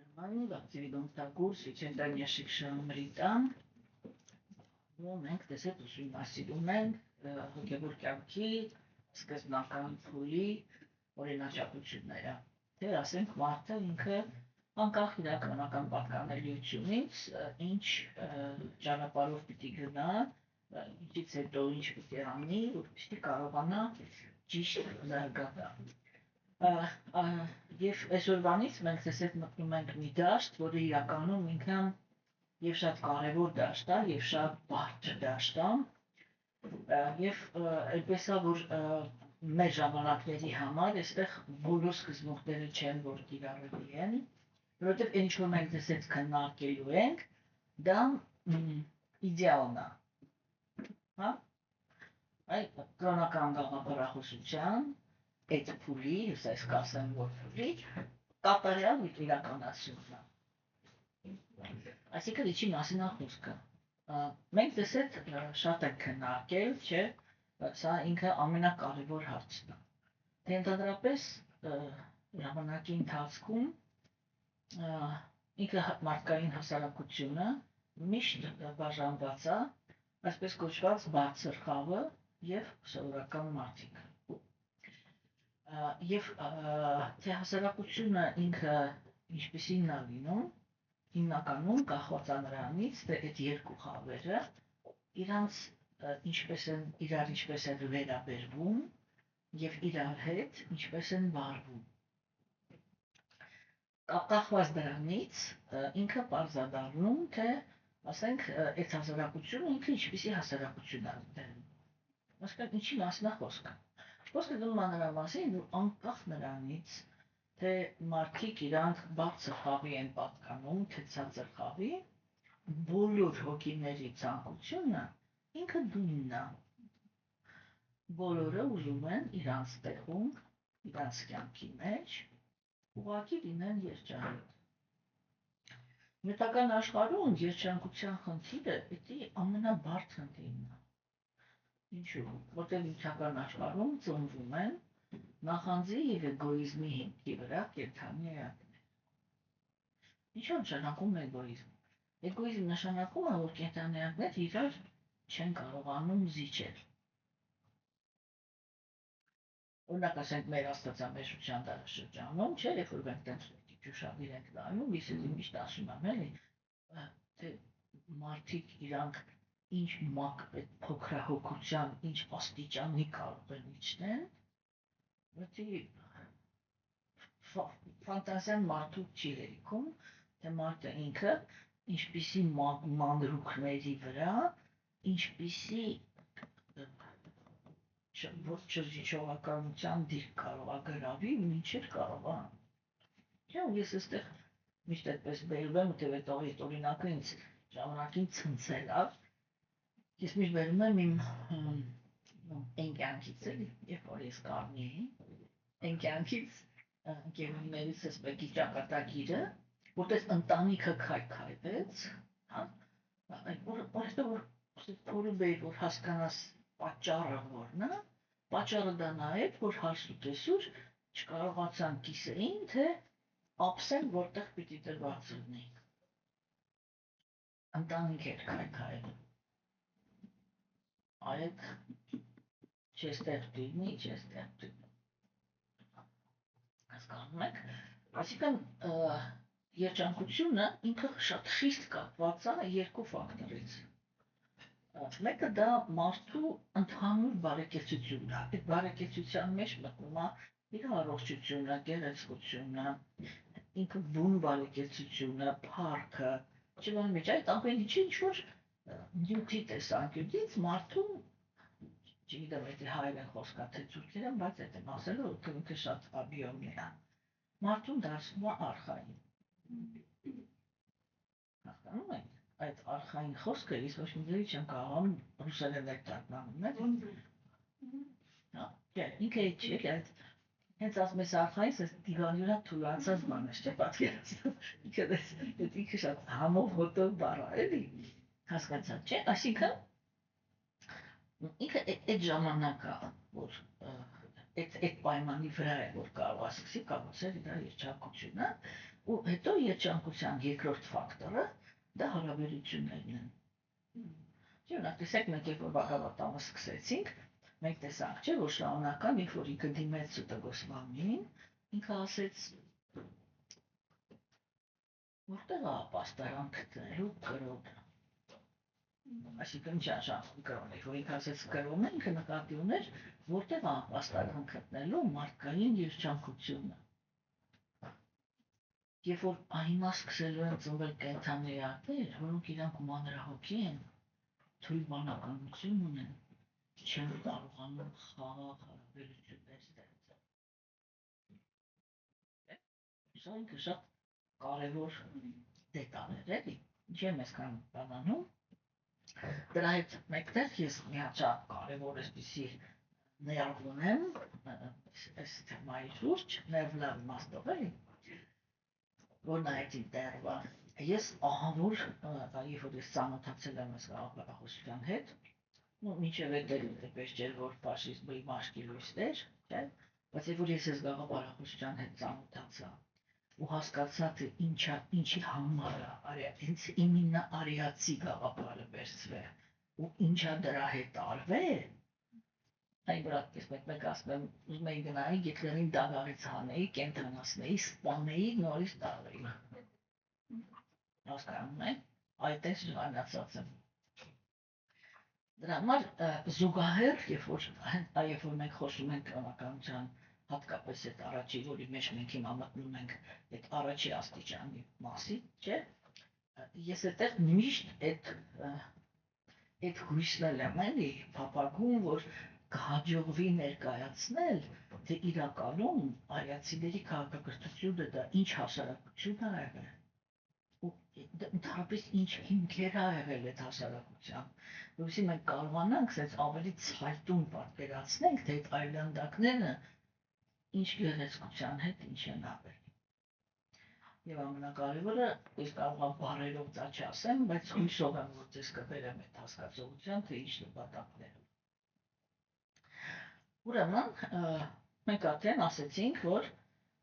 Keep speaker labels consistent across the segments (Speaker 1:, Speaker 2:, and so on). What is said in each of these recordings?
Speaker 1: Դասիվիդոնտակուր սիչենտանյաշիկ շամրիտան ու մենք տեսեք ուսումնասիրում ենք հոգևոր կյանքի սկզբնական փուլի օրինաչափությունները։ Թե ասենք մարդը ինքը անկախ իր կրոնական պատկանելիությունից ինչ ճանապարհով պիտի գնա, ինչից հետո ինչ պիտի անի, որպեսզի կարողանա ճիշտ զարգանալ։ Եվ այսօրվանից մենք տեսեք մտնում ենք մի դաշտ, որը իրականում ինքան եւ շատ կարևոր դաշտ է, եւ շատ բարդ դաշտ է, եւ այդպես է, որ մեր ժամանակների համար այստեղ բոլոր սկզբունքները չեն, որ կիրառելի են, որովհետեւ ինչ որ մենք տեսեք քննարկելու ենք, դա իդեալն է, հա? Այդ կրոնական գաղափարախոսության այդ փուլի, ես այս կասեմ, որ փուլի կատարյալ իրականացումն է։ Այսինքն ինչի մասին է խոսքը։ Մենք տեսեք շատ ենք քննարկել, չէ, սա ինքը ամենակարևոր հարցն է։ Դե ընդհանրապես ժամանակի ընթացքում ինքը մարդկային հասարակությունը միշտ բաժանված է, այսպես կոչված բարձր խավը եւ սովորական մարդիկ։ Եվ թե հասարակությունը ինքը ինչպեսին է լինում, հիմնականում կախված է նրանից, թե այդ երկու խավերը իրենց իրար ինչպես են վերաբերվում եւ իրար հետ ինչպես են վարվում։ Կախված դրանից ինքը պարզ է դառնում, թե ասենք այդ հասարակությունը ինքը ինչպեսի հասարակություն է դերում։ Այսինքն ինչի մասին է խոսքը։ Խոսքը գնում է նրա մասին, որ անկախ նրանից, թե մարդիկ իրանք բարձր խավի են պատկանում, թե ցածր խավի, բոլոր հոգիների ցանկությունը ինքը նույնն է։ Բոլորը ուզում են իրանց տեղում, իրանց կյանքի մեջ ուղղակի լինեն երջանիկ։ Նյութական աշխարհում երջանկության խնդիրը պիտի ամենաբարձր խնդիրն է։ Ինչու՞, որտեղ նյութական աշխարհում ծնվում են նախանձի եւ էգոիզմի հիմքի վրա կենդանի էակներ։ Ինչո՞ւ նշանակում է էգոիզմ։ Էգոիզմ նշանակում է, որ կենդանի էակներ իրար չեն կարողանում զիջել։ Օրինակ ասենք մեր աստվածամեժության դարաշրջանում, չէ, երբ որ մենք տենց ճուշադիր ենք նայում, ես միշտ ասում եմ, էլի, թե մարդիկ իրանք ինչ այդ փոքրահոգության, ինչ աստիճանի կարող են իջնել, որտի ֆանտազիան մարդու չի հերիքում, թե մարդը ինքը ինչպիսի մանրուքների վրա, ինչպիսի չզիջողականության դիրք կարող է գրավի, մինչև կարող է։ Չէ, ես այստեղ միշտ այդպես բերում եմ, թե այդ օրինակը ինձ ժամանակին ցնցել է։ Ես միշտ բերում եմ իմ ընկյանքից էլի, երբ որ ես կարմի էի, ընկյանքից ընկերուհիներիցս մեկի ճակատագիրը, որտեղ ընտանիքը քայքայվեց, որ փորում էի, որ հասկանաս պատճառը որն է, պատճառը դա նա է, որ հարսուկեսուր չկարողացան կիսեին, թե ապսեն որտեղ պիտի դրված լինի։ Ընտանիք էր քայքայել։ Այդ չես տեղ դիրնի, չես տեղ դիրնի։ Հասկանում եք, այսինքն երջանկությունը ինքը շատ խիստ կապված է երկու ֆակտորից։ Մեկը դա մարդու ընդհանուր բարեկեցությունն է։ Այդ բարեկեցության մեջ մտնում է իր առողջությունը, գեղեցկությունը, ինքը բուն բարեկեցությունը, փառքը, չգիտեմ ինչ այդ ամեն ինչը ինչ որ նյութի տեսանկյունից մարդու չգիտեմ եթե հայերեն խոսքա թե թուրքերեն, բայց այդ եմ ասելու, որ ինքը շատ աբիոմն է։ Մարդուն դարձնում է արխային։ Հասկանում եք, այդ արխային խոսքը ես ոչ մի ձևի չեմ կարողանում ռուսերեն թարգմանել, հա, ինքը չի, այդ հենց ասում ես արխային, այս դիվանի վրա թուլացած բան է, չէ՞, պատկերացնում։ Ինքը շատ համով հոտով բառ է, էլի։ Հասկացա՞ք, չէ՞, այսինքն ինքը այդ ժամանակա, որ այդ պայմանի վրա է, որ կարող է սկսի կառուցել իր երջանկությունը, ու հետո երջանկության երկրորդ ֆակտորը դա հարաբերություններն են։ Օրինակ, տեսեք, մենք երբ որ Բաղավատամը սկսեցինք, մենք տեսանք, չէ, որ շարունական, երբ որ ինքը դիմեց Սուտագոսվանին, ինքը ասեց, որտեղ է պաստարան գտնելու կրոնը։ Այսինքն ինչ աշխատում կրոն էր, որ ինքը ասեց կրոնը, ինքը նկատի ուներ, որտեղ է պաստարան գտնելու մարդկային երջանկությունը։ Երբ որ հիմա սկսելու են ծնվել կենդանիներ, որոնք իրանք մանրահոգի են, թույլ բանականություն ունեն, չեն կարողանում խաղաղ հարաբերություններ ստեղծել։ Սա ինքը շատ կարևոր դետալ էր, էլի, ինչ եմ այսքան բանանում։ Դրա հետ մեկտեղ ես միաչափ կարևոր էսպիսի ներվ ունեմ, այս թեմայի շուրջ, ներվն իմաստով էլի, որ նայեք ինտերվա։ Ես ահավոր, երբ որ ես ծանոթացել եմ այս գաղափարախոսության հետ, մինչև այդպես չէր, որ ֆաշիզմի մաշկի լույսներ, չէ՞, բայց երբ որ ես այս գաղափարախոսության հետ ծանոթացա ու հասկացա, թե ինչի համար է, ինձ իմինը արիացի գաղափարը վերցվել ու ինչա դրա հետ արվել, այն վրա մեկ ասում եմ, ուզում էի գնայի, Գիտլերին դագաղից հանեի, կենդանացնեի, սպանեի, նորից տալեի։ Հասկանում եք, այդպես ժանացած եմ։ Դրա համար զուգահեռ, երբ որ մենք խոսում ենք կրոնականության, հատկապես այդ առաջի, որի մեջ մենք հիմա մտնում ենք այդ առաջի աստիճանի մասին, չէ՞, ես այդտեղ միշտ այդ հույսն եմ էլի փափագում, որ կհաջողվի ներկայացնել, թե իրականում արիացիների քաղաքակրթությունը դա ինչ հասարակություն ա եղել, ու ընդհանրապես ինչ հիմքեր ա եղել այդ հասարակության, որովհետեւ մենք կարողանանք sense ավելի ցայտուն պատկերացնենք, թե այդ այլանդակները ինչ գեղեցկության հետ ինչ են ապրել։ Եվ ամենակարևորը, ես կարող եմ բառերով դա չասեմ, բայց հույսով եմ, որ ձեզ կբերեմ այդ հասկացողության, թե ինչ նպատակներով։ Ուրեմն, մենք արդեն ասեցինք, որ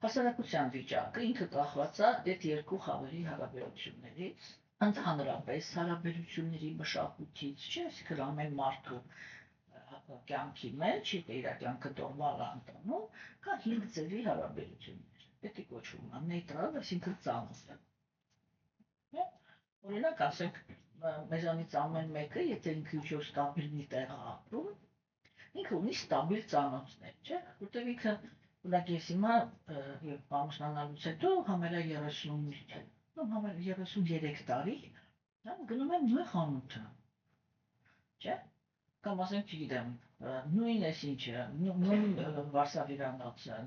Speaker 1: հասարակության վիճակը ինքը կախված է այդ երկու խավերի հարաբերություններից, ընդհանրապես հարաբերությունների մշակույթից, չէ՞, այսինքն ամեն մարդու կյանքի մեջ, իր կյանքը նորմալ անտանում, կա 5 ձևի հարաբերություններ։ Պետք է կոչվում է նեյտրալ, այսինքն ծանոթ։ Օրինակ, ասենք, մեզանից ամեն մեկը, եթե ինքը ինչ-որ ստաբիլ մի տեղ է ապրում, ինքը ունի ստաբիլ ծանոթներ, չէ՞, որտեղ ինքը, օրինակ ես հիմա ամուսնանալուց հետո համարյա 33 տարի գնում եմ նույն խանութը, չէ՞, կամ ասենք, չգիտեմ, նույն էս ինչը, նույն վարսավիրանոցը,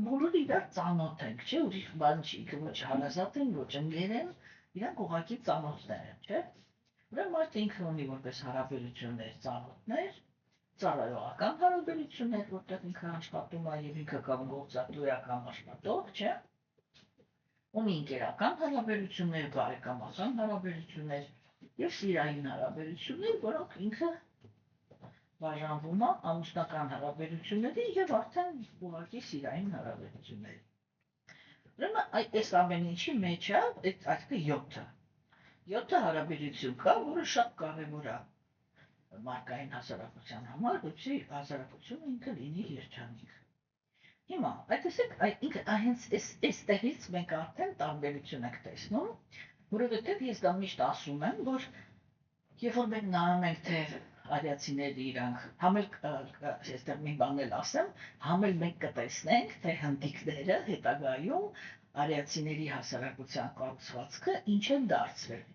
Speaker 1: բոլորը իրար ծանոթ ենք, չէ՞, ուրիշ բան չի, ոչ հարազատ են, ոչ ընկեր են, իրանք ուղղակի ծանոթներ են, չէ՞։ Ուրեմն մարդը ինքը ունի որպես հարաբերություններ ծանոթներ, ծառայողական հարաբերություններ, որտեղ ինքը աշխատում է եւ ինքը կամ գործատու է կամ աշխատող, չէ՞։ Ունի ընկերական հարաբերություններ, բարեկամական հարաբերություններ եւ սիրային հարաբերություններ, որոնք ինքը բաժանվում է ամուսնական հարաբերությունների եւ արդեն ուղղակի սիրային հարաբերությունների։ Ուրեմն այս ամեն ինչի մեջ է այդ 7 հարաբերություն կա, որը շատ կարևոր է մարդկային հասարակության համար, որպեսզի հասարակությունը ինքը լինի երջանիկ։ Հիմա, տեսեք, ինքը հենց այստեղից մենք արդեն տարբերություն ենք տեսնում, որովհետև ես դա միշտ ասում եմ, որ երբ որ մենք նայում ենք, թե արիացիները իրանք, համ էլ այստեղ մի բան էլ ասեմ, համ էլ մենք կտեսնենք, թե հնդիկները հետագայում արիացիների հասարակության կառուցվածքը ինչ են դարձրել։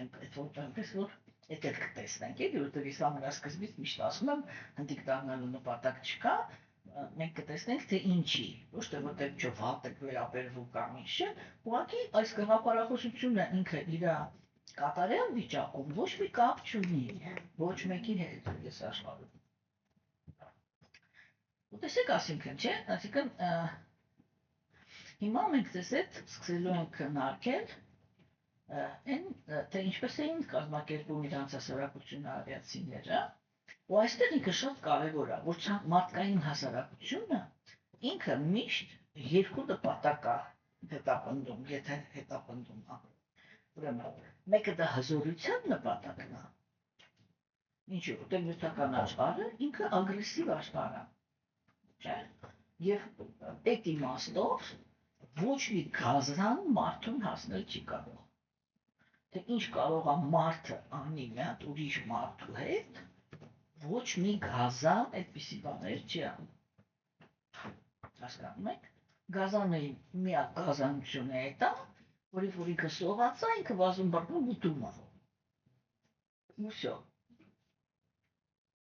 Speaker 1: Այնպես որ Էդ էլ կտեսնենք, որովհետև ես ամենասկզբից միշտ ասում եմ, հնդիկ դառնալու նպատակ չկա, մենք կտեսնենք, թե ինչի, ոչ թե որտեղ ջոհատ եք վերաբերվում կամ ինչ չէ, ուղղակի այս գաղափարախոսությունը ինքը իր կատարյալ վիճակում ոչ մի կապ չունի, ոչ մեկի հետ այս աշխարհում։ Ու տեսեք, այսինքն, չէ, այսինքն հիմա մենք ձեզ հետ սկսելու ենք քննարկել թե ինչպես էին կազմակերպում իրանց հասարակությունը արիացիները, ու այստեղ ինքը շատ կարևոր է, որ մարդկային հասարակությունը ինքը միշտ երկու նպատակ է հետապնդում, եթե հետապնդում է։ Ուրեմն, մեկը դա հզորության նպատակն է։ Ինչու՞, որտեղ նյութական աշխարհը ինքը ագրեսիվ աշխարհ է, չէ՞։ Եվ այդ իմաստով ոչ մի գազան մարդուն հասնել չի կարող։ Թե ինչ կարող է մարդը անի մի հատ ուրիշ մարդու հետ, ոչ մի գազան այդպիսի բաներ չի անում։ Հասկանում եք։ Գազանը միակ գազանությունը է դա, որ ինքը սողացա, ինքը վազում բռնում ուտում է։ Ու всё։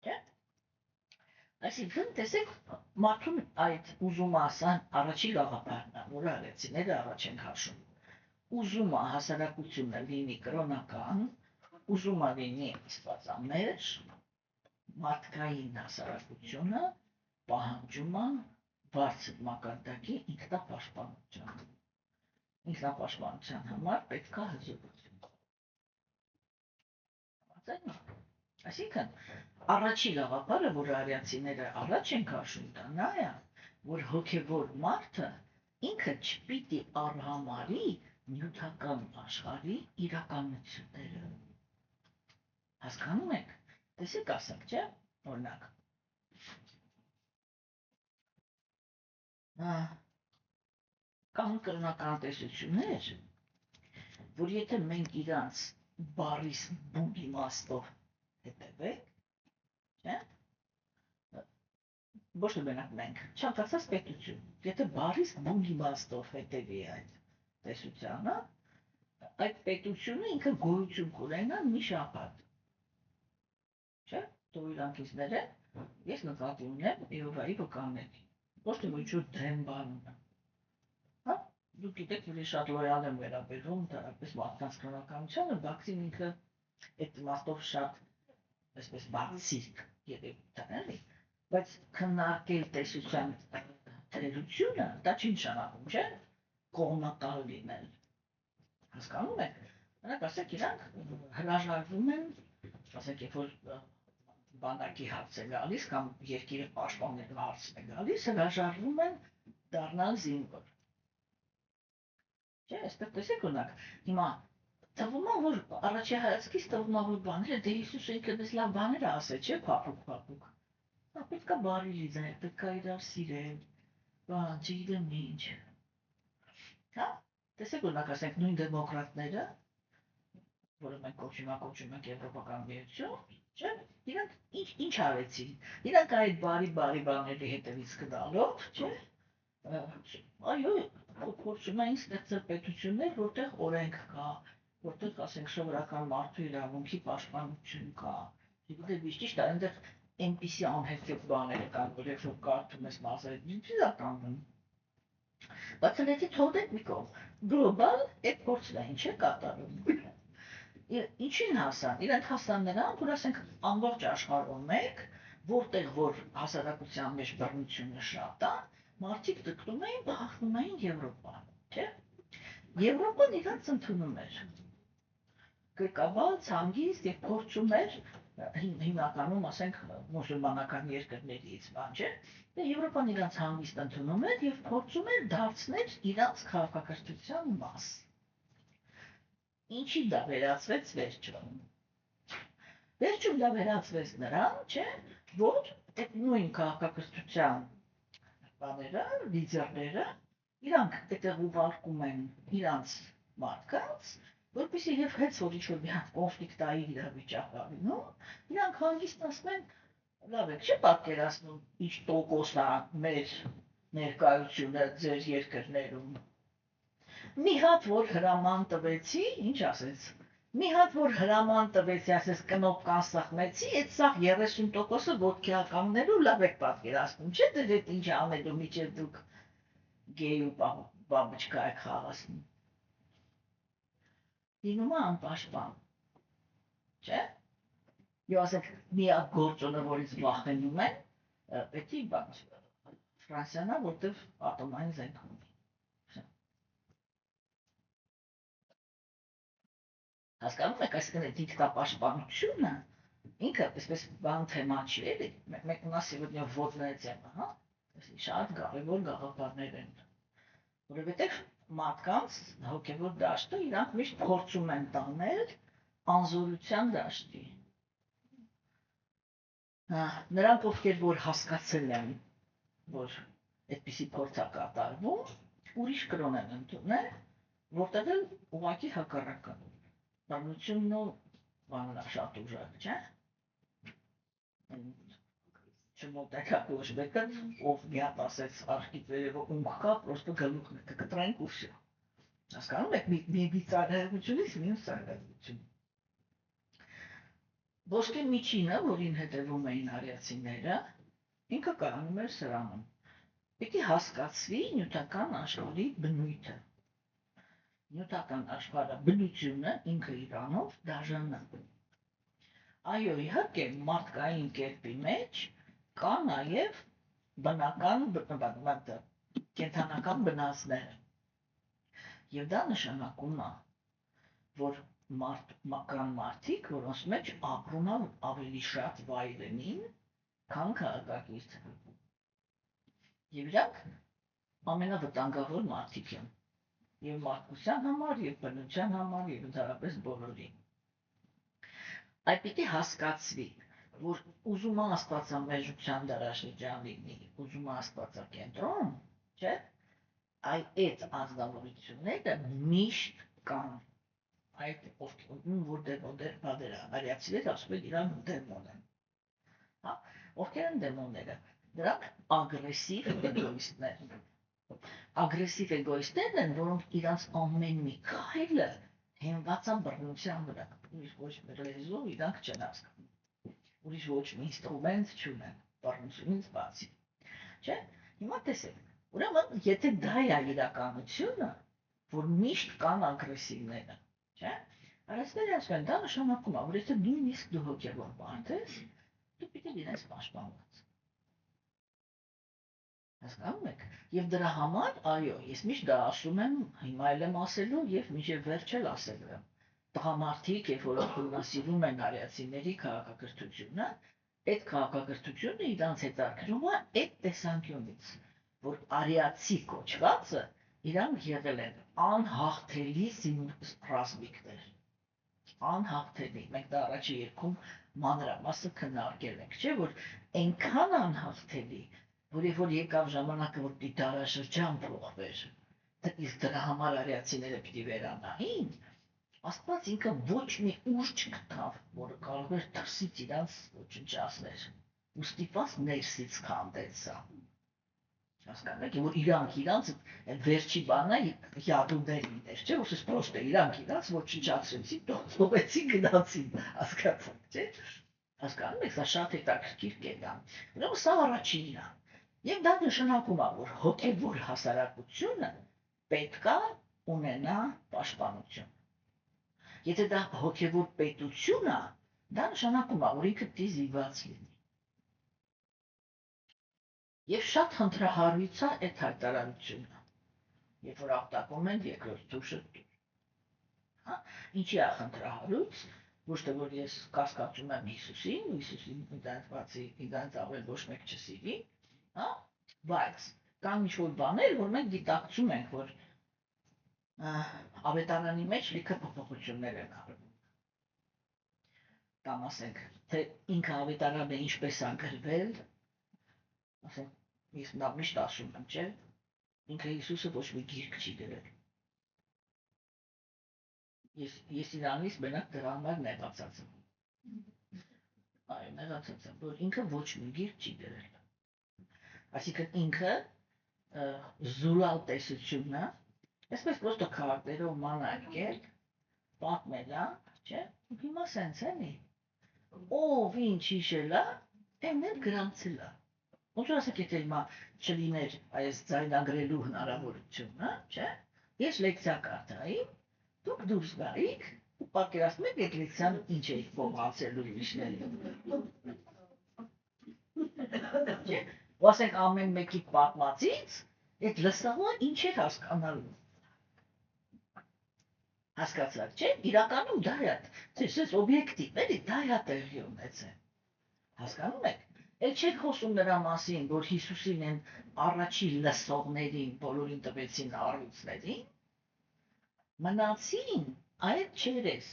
Speaker 1: Չէ՞։ Այսինքն, տեսեք, մարդուն այդ ուզում ասան առաջի գաղափարն է, որ արեցիները առաջ են հաշում։ Ուզում է հասարակությունը լինի կրոնական, ուզում է լինի աստվածամեջ, մարդկային հասարակությունը պահանջում է բարձր մակարդակի ինքնապաշտպանություն։ Ինքնապաշտպանության համար պետք է հզորություն։ Այսինքն, առաջի գաղափարը, որ արիացիները առաջ են քաշում, դա նա է, որ հոգևոր մարդը ինքը չպիտի արհամարի նյութական աշխարհի իրականությունները։ Հասկանում եք։ Տեսեք ասենք, չէ՞, օրինակ։ Կան կրոնական տեսություններ, որ եթե մենք իրանց բարիս բուն իմաստով հետևենք, չէ՞, ոչ թե մենակ մենք, ցանկացած պետություն, եթե բարիս բուն իմաստով հետևի այդ տեսությանը, այդ պետությունը ինքը գոյություն կունենա մի շաբաթ։ Չէ՞, դու իրանք իզները, ես նկատի ունեմ Եհովայի վկանների, ոչ թե ոչ դեմ բան ունեմ։ Հա, դուք գիտեք, որ ես շատ լոյալ եմ վերաբերվում դարապես մարդկանց կրոնականությանը, բացին ինքը այդ իմաստով շատ այսպես բացիկ երևույթ է, էլի, բայց քննարկել տեսության թերությունը, դա չի նշանակում, չէ՞, կողմնակալ լինել։ Հասկանում եք։ Նրանք ասեք իրանք հրաժարվում են, ասենք, երբ որ բանակի հարց է գալիս կամ երկիրը պաշտպանելու հարցն է գալիս, հրաժարվում են դառնալ զինվոր։ Չէ, այստեղ տեսեք օրինակ, հիմա թվում է, որ առաջի հայացքից թվում է, որ բաները դե Հիսուսը ինքը մեզ լավ բաներ է ասել, չէ, փափուկ։ Նա պետք է բարի լինել, պետք է իրար սիրել, բան, չգիտեմ ինչ։ Հա, տեսեք օրինակ ասենք նույն դեմոկրատները, որը մենք կոչում ենք Եվրոպական միություն, չէ, իրանք ինչ արեցին։ Իրանք այդ բարի բաների հետևից գնալով, չէ, այո, փորձում էին ստեղծել պետություններ, որտեղ օրենք կա, որտեղ ասենք սովորական մարդու իրավունքի պաշտպանություն կա։ Չգիտեմ, ճիշտ է, այնտեղ այնպիսի անհետք բաներ կան, որ երբ որ կարդում ես մասերից, ինչի՞ դա կանգնում։ Բայց լեցի թողնենք մի կողմ, գլոբալ այդ փորձն է ինչ է կատարում։ Ինչին հասան։ Իրենք հասան նրան, որ ասենք ամբողջ աշխարհում մեկ, որտեղ որ հասարակության մեջ բռնությունը շատ է, մարդիկ դկնում էին, բախվում էին Եվրոպա, չէ՞։ Եվրոպան իրանց ընդունում էր։ Գրկաբաց, հանգիստ եւ փորձում էր հիմնականում ասենք մուսուլմանական երկրներից, բան չէ։ Եվրոպան իրանց հանգիստ ընդունում էր եւ փորձում էր դարձնել իրանց քաղաքակրթության մաս։ Ինչի դա վերածվեց վերջում։ Վերջում դա վերածվեց նրան, չէ, որ այդ նույն քաղաքակրթության բաները, լիդերները, իրանք այդտեղ ուղարկում են իրանց մարդկանց, որպեսզի եւ հենց որ ինչ-որ մի հատ կոնֆլիկտային իրավիճակ ա լինում, իրանք հանգստացնում են, լավ եք, չէ՞ պատկերացնում, ինչ տոկոս է մեր ներկայությունը ձեր երկրներում։ Մի հատ որ հրաման տվեցի, ինչ ասեց։ Մի հատ որ հրաման տվեցի, ասես կնոպկան սխմեցի, այդ սաղ 30%-ը ոտքի ականնելու լավ եք պատկերացնում, չէ՞ դեր այդ ինչ անելու միջև դուք գեյ ու բաբուչկա եք խաղացնում։ Լինում է անպաշտպան, չէ՞։ Եվ ասենք միակ գործոնը, որից վախենում են, պետք է բան Ֆրանսիան է, որտեղ ատոմային զենք ունի։ Հասկանում եք, այսինքն այդ ինքնապաշտպանությունը ինքը այսպես բան թեմա չի, էլի։ Մենք у нас сегодня вводная тема, հա։ Շատ կարևոր գաղափարներ են։ Որովհետև մարդկանց հոգևոր դաշտը իրանք միշտ փորձում են տանել անզորության դաշտի։ Նրանք, ովքեր որ հասկացել են, որ այդպիսի փորձ է կատարվում, ուրիշ կրոն են ընդունել, որտեղ էլ ուղղակի հակառակը։ Բանությունն ու բանն շատ ուժեղ, չէ՞։ Չմոտենաք ոչ մեկը, ով մի հատ ասեց արխից վերևը ունք կա, պրոստը գլուխն է կկտրենք ու վсё։ Հասկանում եք, մի ծայրահեղությունից մյուս ծայրահեղություն։ Ոսկե միջինը, որին հետևում էին արիացիները, ինքը կայանում էր սրանում։ Պիտի հասկացվի նյութական աշխարհի բնույթը։ Նյութական աշխարհը բնությունը ինքը իրանով դաժանա։ Այո, իհարկե, մարդկային կերպի մեջ կա նաև բնական կենդանական բնածներ։ Եվ դա նշանակում է, որ կան մարդիկ, որոնց մեջ ապրում է ավելի շատ վայրենին, քան քաղաքակիրթը։ Եվ իրանք ամենավտանգավոր մարդիկ են։ Եվ մարդկության համար, եւ բնության համար, եւ ընդհանրապես բոլորի։ Այդ պիտի հասկացվի, որ ուզում է աստվածամեժության դարաշրջան լինի, ուզում է աստվածակենտրոն, չէ՞, այդ ազնվորությունները միշտ կան։ Այդ որ արիացիները ասում են իրան դեմոն են։ Հա, ովքեր են դեմոնները։ Դրանք ագրեսիվ էգոիստներ են։ Ագրեսիվ էգոիստներն են, որոնք իրանց ամեն մի քայլը հենված են բռնության վրա։ Ուրիշ ոչ մի լեզու իրանք չեն հասկանում։ Ուրիշ ոչ մի ինստրումենտ չունեն բռնությունից բացի։ Չէ՞։ Հիմա տեսեք, ուրեմն եթե դա է իրականությունը, որ միշտ կան ագրեսիվները, չէ՞։ Արեցները ասում են, դա նշանակում է, որ եթե նույնիսկ դու հոգևոր մարդ ես, դու պիտի լինես պաշտպանված։ Հասկանում եք։ Եվ դրա համար, այո, ես միշտ դա ասում եմ, հիմա էլ եմ ասելու եւ մինչեւ վերջ էլ ասելու եմ։ Տղամարդիկ, երբ որ ուսումնասիրում են արիացիների քաղաքակրթությունը, այդ քաղաքակրթությունը իրանց հետաքրում է այդ տեսանկյունից, որ արիացի կոչվածը իրանք եղել են անհաղթելի ռազմիկներ։ Անհաղթելի։ Մենք դա առաջի երկում մանրամասը քննարկել ենք, չէ՞ որ այնքան անհաղթելի, որ եկավ ժամանակը, որ պիտի դարաշրջան փոխվեր, իսկ դրա համար արիացիները պիտի վերանային, Աստված ինքը ոչ մի ուժ չգտավ, որը կարող էր դրսից իրանց ոչնչացնել, ու ստիպված ներսից քանդեցա։ Հասկանում եք, որ իրանց վերջի բանը յադուներին էր, չէ՞, որ պրոստը իրանք իրանց ոչնչացրեցին, թողեցին գնացին, հասկացաք, չէ՞։ Հասկանում եք, սա շատ հետաքրքիր կետ է։ Ուրեմն սա առաջինն է։ Եվ դա նշանակում է, որ հոգևոր հասարակությունը պետք է ունենա պաշտպանություն։ Եթե դա հոգևոր պետություն է, դա նշանակում է, որ ինքը պիտի զինված լինի։ Եվ շատ խնդրահարույց է այդ հայտարարությունը, երբ որ ապտակում են երկրորդ դուշը դուր։ Հա, ինչի է խնդրահարույց, ոչ թե որ ես կասկածում եմ Հիսուսին ինձանից բացի ինձանից ավել ոչ մեկ չսիրի, հա, բայց կան ինչ-որ բաներ, որ մենք գիտակցում ենք, որ ավետարանի մեջ լիքը փոփոխություններ են արվում։ Կամ ասենք, թե ինքը ավետարանը ինչպես է գրվել, ասենք, ես նա միշտ ասում եմ, չէ, ինքը Հիսուսը ոչ մի գիրք չի գրել։ Ես իրանից մենակ դրա համար նեղացած եմ։ Այո, նեղացած եմ, որ ինքը ոչ մի գիրք չի գրել։ Այսինքն ինքը զուրալ տեսությունը, այսպես պրոստը քարտերով մանարկել, պատմել է, չէ, ու հիմա սենց էլի։ Ով ինչ հիշել է, այն էլ գրանցել է։ Ոնց որ ասեք, եթե հիմա չլիներ այս ձայնագրելու հնարավորությունը, չէ, ես լեկցիա կարդայի, դուք դուրս գայիք ու պատկերացնում եք այդ լեկցիան ինչ էիք փոխանցելու ուրիշներին։ Չէ, ու ասենք ամեն մեկի պատմածից այդ լսողը ինչ էր հասկանալու։ Հասկացաք, չէ, իրականում դա է, ցես օբյեկտիվ էլի, դա է տեղի ունեցել։ Հասկանում եք։ Էլ չեք խոսում նրա մասին, որ Հիսուսին են առաջի լսողներին բոլորին տվեցին առույցներին, մնացին այդ չերես։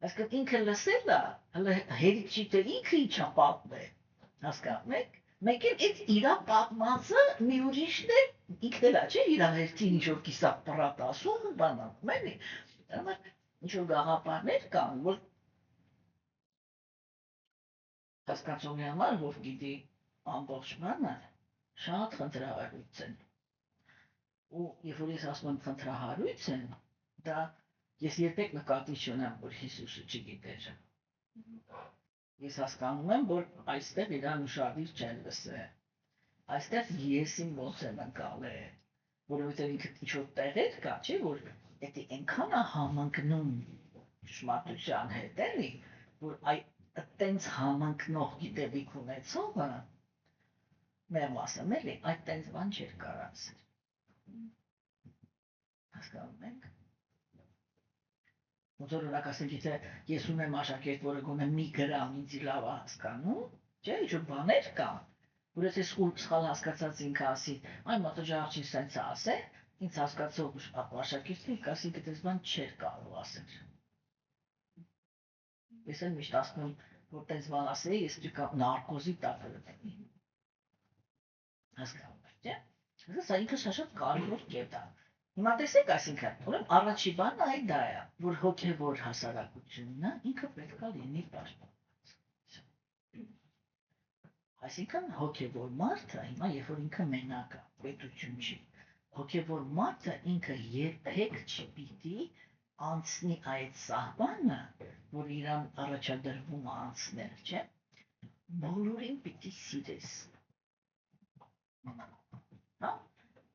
Speaker 1: Այսինքն ինքը լսել է, հələ հերիք չի թե ինքը ինչա պատմել, հասկանում եք։ Մեկ էլ այդ իրա պատմածը մի ուրիշն է, ինքն էլ է, չէ, իրա հերթին ինչ-որ կիսակ պրատ ասում ու բան անում, էլի։ Համար ինչ-որ գաղափարներ կան, որ հասկացողի համար, որ գիտի ամբողջ բանը, շատ խնդրահարույց են։ Ու երբ որ ես ասում եմ խնդրահարույց են, դա ես երբեք նկատի չունեմ, որ Հիսուսը չգիտեր։ Ես հասկանում եմ, որ այստեղ իրան ուշադիր չեն լսել։ Այստեղ եսին ոնց եմ ընկալել, որովհետև ինքը ինչ-որ տեղեր կա, չէ, որ դա այնքան է համընկնում ճշմարտության հետ, էլի, որ այտենց համընկնող գիտելիք ունեցողը մեր ասեմ, էլի, այտենց բան չէր կարացել։ Հասկանում եք։ Ոնց օրինակ ասենք, եթե ես ունեմ աշակերտ, որը գոնե մի գրամ ինձ լավ է հասկանում, չէ, ինչ-որ բաներ կան, որ եթե սխալ հասկացած ինքը ասի, այ մոտը ջահջին սենց է ասել, ինձ հասկացող աշակերտը կասի, դες բան չէր կարող ասել։ Ես էլ միշտ ասում եմ, որ տես բան ասեի, ես դուք նարկոզի տակ լինեի։ Հասկանում եք, չէ։ Սա ինքը շատ կարևոր կետ է։ Հիմա տեսեք, այսինքն, ուրեմն առաջի բանը այդ դա է, որ հոգևոր հասարակությունը ինքը պետք է լինի պաշտպանված։ Այսինքն հոգևոր մարդը, հիմա երբ որ ինքը մենակ է, պետություն չի, հոգևոր մարդը ինքը երբեք չպիտի անցնի այդ սահմանը, որ իրան առաջադրվում է անցնել, չէ։ Բոլորին պիտի սիրես։ Հա։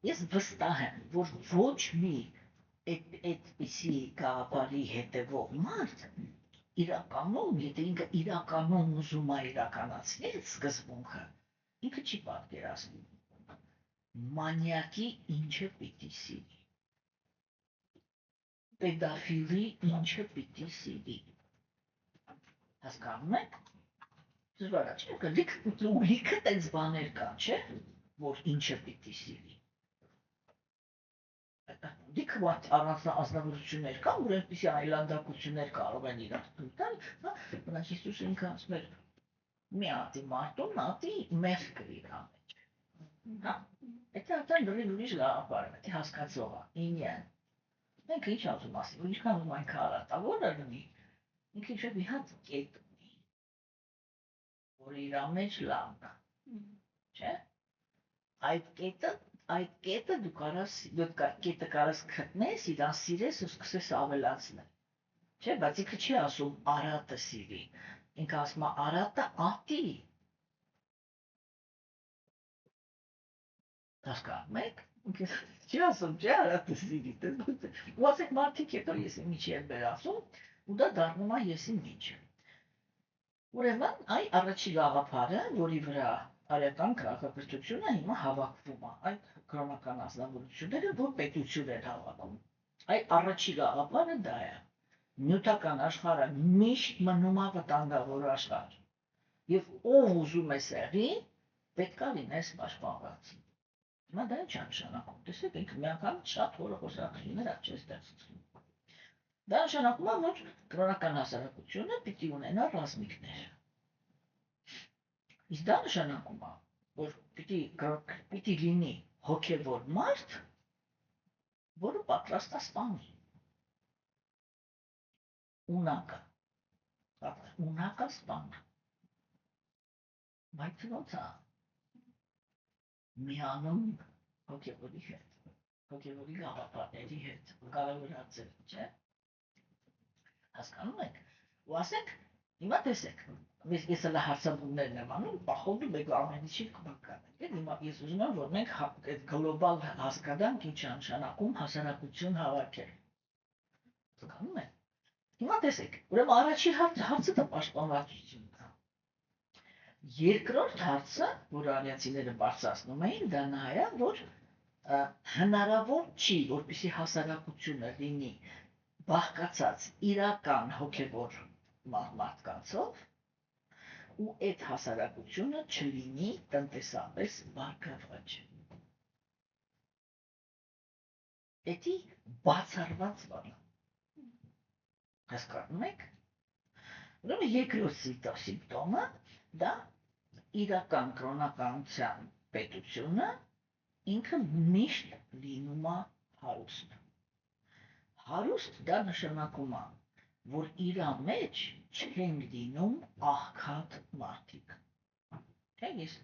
Speaker 1: Ես վստահ եմ, որ ոչ մի այդպիսի գաղափարի հետևող մարդ իրականում, եթե ինքը իրականում ուզում է իրականացնել սկզբունքը, ինքը չի պատկերացնում մանյակի ինչը պիտի սիրի, պետաֆիլի ինչը պիտի սիրի, հասկանում եք, դժվար է, չէ, լիքը տենց բաներ կան, չէ, որ ինչը պիտի սիրի, լիքը անձնավորություններ կան, որ այնպիսի այլանդակություններ կարող են իրար թույլ տալ, բնակ Հիսուսը ինքը ասում էր, մի հատի մարդուն, հատի մեղքը իր մեջ, հա, այդ արդեն լրիվ ուրիշ գաղափար է, հասկացող է, ինյան, մենք ինչ ասում ասի, որ ինչքան ուզում այն քարատավորը լինի, ինքը ինչ-որ մի հատ կետ ունի, որ իր մեջ լավն է, չէ, այդ կետը դու կետը կարաս գտնես, իրան սիրես ու սկսես ավելացնել, չէ, բայց ինքը չի ասում Արատը սիրի, ինքը ասում է Արատը ատի, հասկանում եք, ինքը չի ասում, չէ, Արատը սիրի, ու ասեք մարդիկ հետո եսի միջի են բեր ասում, ու դա դառնում է եսի միջը, ուրեմն այ առաջի գաղափարը, որի վրա արական քաղաքակրթությունը հիմա հավաքվում է, այդ կրոնական ազնվորությունները, որ պետություն են հավաքում, այդ առաջի գաղափարը դա է, նյութական աշխարհը միշտ մնում է վտանգավոր աշխարհ, և ով ուզում է սեղի, պետք է լինես պաշտպանված, հիմա դա ինչ է նշանակում, տեսեք, ինքը միանգամից շատ որը խոսակցություններ չէ ստեղծում, դա նշանակում է, որ կրոնական հասարակությունը պիտի ունենա ռազմիկներ, իսկ դա նշանակում է, որ պիտի լինի հոգևոր մարդ, որը պատրաստ է սպանի, ունակը սպանը, բայց ոնց է միանում հոգևորի հետ, հոգևորի գաղափարների հետ, կարևորացել, չէ, հասկանում եք, ու ասենք, հիմա տեսեք, ես հələ հարցաբումներն եմ անում, պախոդում եք ամեն ինչի կբականենք, հիմա ես ուզում եմ, որ մենք այդ գլոբալ հասկանանք ինչ է նշանակում հասարակություն հավաքել, հասկանում եք, հիմա տեսեք, ուրեմն առաջի հարցը դա պաշտպանվածությունն է, երկրորդ հարցը, որ արիացիները բարձրացնում էին, դա նա է, որ հնարավոր չի, որպեսզի հասարակությունը լինի բաղկացած իրական հոգևոր մարդկանցով ու այդ հասարակությունը չլինի տնտեսապես բարգավաճ։ էդի բացառված բան։ Հասկանում եք։ Ուրեմն երկրորդ սիմպտոմը դա իրական կրոնականության պետությունը ինքը միշտ լինում է հարուստ։ Հարուստ դա նշանակում է, որ իր մեջ չեն լինում աղքատ մարդիկ։ Թե ես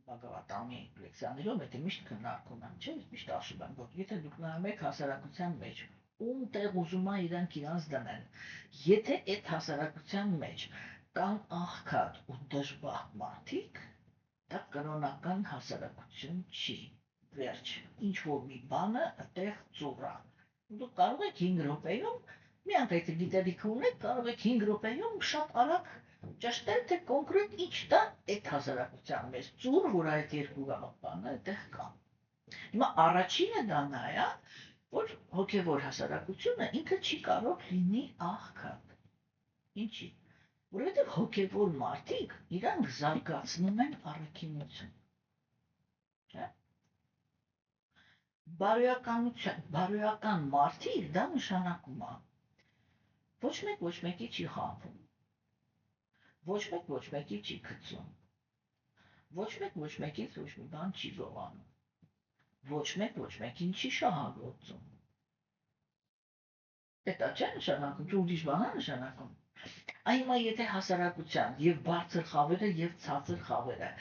Speaker 1: Բագավատամի լեքցիաներում դա միշտ քննարկում եմ, չէ՞, միշտ ասում եմ, որ եթե դուք նայում եք հասարակության մեջ, ում տեղ ուզում է իրանց դնեն, եթե այդ հասարակության մեջ կան աղքատ ու դժբախտ մարդիկ, դա կրոնական հասարակություն չի։ Վերջ, ինչ որ մի բանը այդտեղ ծուռ է։ Դուք կարող եք 5 րոպեում, մի անգամ գիտելիք ունեք, կարող եք 5 րոպեում շատ արագ ճշտել, թե կոնկրետ ինչ դա այդ հասարակության մեջ ծուռ, որ այդ երկու բանը այդտեղ կա։ Հիմա առաջինը դա նա է, որ հոգևոր հասարակությունը ինքը չի կարող լինի աղքատ։ Ինչի՞։ Որովհետև հոգևոր մարդիկ իրանք զարգացնում են առաքինություն։ Չէ՞։ Բարոյական մարդիկ դա նշանակում է ոչ մեկի չի խաբում, ոչ մեկի չի գցում, ոչ մեկից ոչ մի բան չի գողանում, ոչ մեկին չի շահագործում։ Դա չէ նշանակում, չէ ուրիշ բան է նշանակում։ Հիմա եթե հասարակության եւ բարձր խավերը եւ ցածր խավերը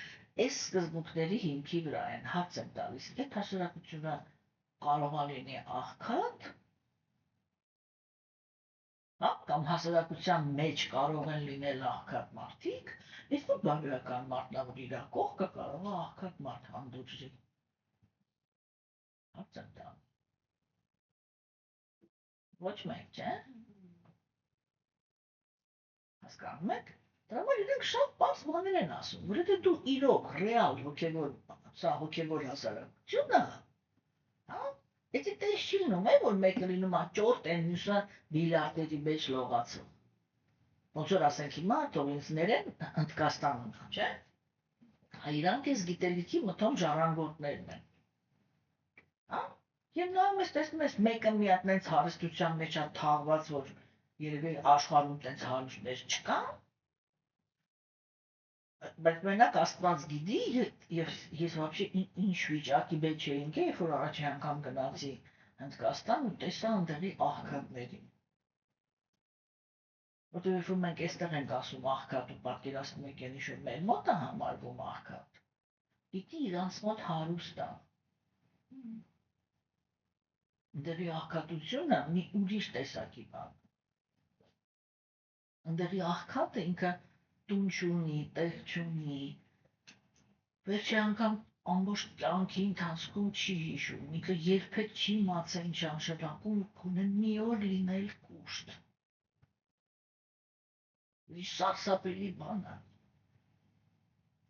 Speaker 1: այս սկզբունքների հիմքի վրա են հարց եմ տալիս, այդ հասարակությունը կարող է լինի աղքատ, կամ հասարակության մեջ կարող են լինել աղքատ մարդիկ, իսկ որ բարոյական մարդն որ իր կողքը կարող է աղքատ մարդ հանդուրժի։ Հարց եմ տալիս։ Ոչ մեկ, չէ՞։ Հասկանում եք։ Դրա համար իրենք շատ բարձ բաներ են ասում, որովհետև դու իրոք ռեալ հոգևոր հասարակությունը, Եթե տես չի լինում, որ մեկը լինում է ճորտ են, մյուսը բիլիարդերի մեջ լողացում։ Ոնց որ ասենք հիմա թող ինձ ներեն Հնդկաստանում, չէ՞։ Իրանք էս գիտելիքի մտում ժառանգորդներն են։ Եվ նայում ես, տեսնում ես մեկը մի հատ նենց հարստության մեջ է թաղված, որ երևի աշխարհում տենց հարուստներ չկան։ Բայց մենակ Աստված գիտի, ես вообще ինչ վիճակի մեջ էինք, երբ որ առաջին անգամ գնացի Հնդկաստան ու տեսա այնտեղի աղքատներին։ Որտեղ երբ որ մենք այստեղ ենք ասում աղքատ ու պատկերացնում եք ինչ որ մեր մոտ է համարվում աղքատ, պիտի իրանց մոտ հարուստ է։ Այնտեղի աղքատությունը մի ուրիշ տեսակի բան։ Այնտեղի աղքատը ինքը տուն չունի, տեղ չունի, վերջի անգամ ամբողջ կյանքի ընթացքում չի հիշում, ինքը երբեք չի իմացել ինչ անշրջակում գոնե մի օր լինել կուշտ։ Սարսափելի բան է։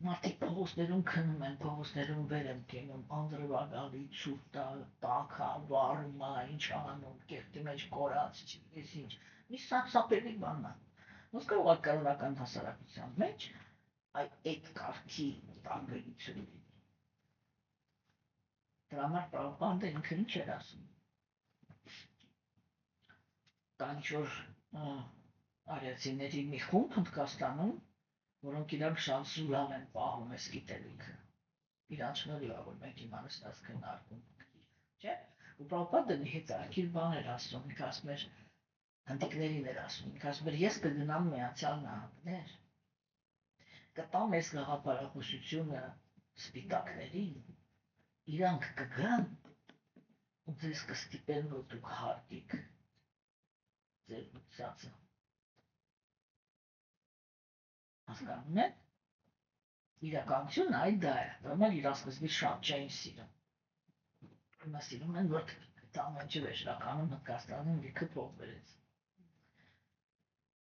Speaker 1: Մարդիկ փողոցներում քնում են, փողոցներում վեր են կենում, անձրևակալի ցուրտ է, տաք է, վառում է, ինչ անում, կեղտի մեջ կորած, չգիտես ինչ։ Մի սարսափելի բան է։ Ոնց կարող է կրոնական հասարակության մեջ այդ կարգի տարբերություն լինի։ Դրա համար Պրաբհուպադը ինքը ինչ էր ասում։ Կան ինչ-որ արիացիների մի խումբ Հնդկաստանում, որոնք իրանք շատ զուլալ են պահում այս գիտելիքը։ Իրանց շնորհիվ որ մենք հիմա նստած քննարկում ենք, չէ՞։ Ու Պրաբհուպադը մի հետաքրքիր բան էր ասում, ինքը ասում էր հնդիկներին էր ասում, ինքը ասում էր ես կգնամ Միացյալ Նահանգներ, կտամ այս գաղափարախոսությունը սպիտակներին, իրանք կգան ու ձեզ կստիպեն, որ դուք հարգեք ձեր մտածածը։ Հասկանում եք։ Իրականությունն այդ դա է, որոնք իրար սկզբից շատ չէին սիրում։ Հիմա սիրում են, որ դա ամենը վերջնականում Հնդկաստանում լիքը փող բերեց։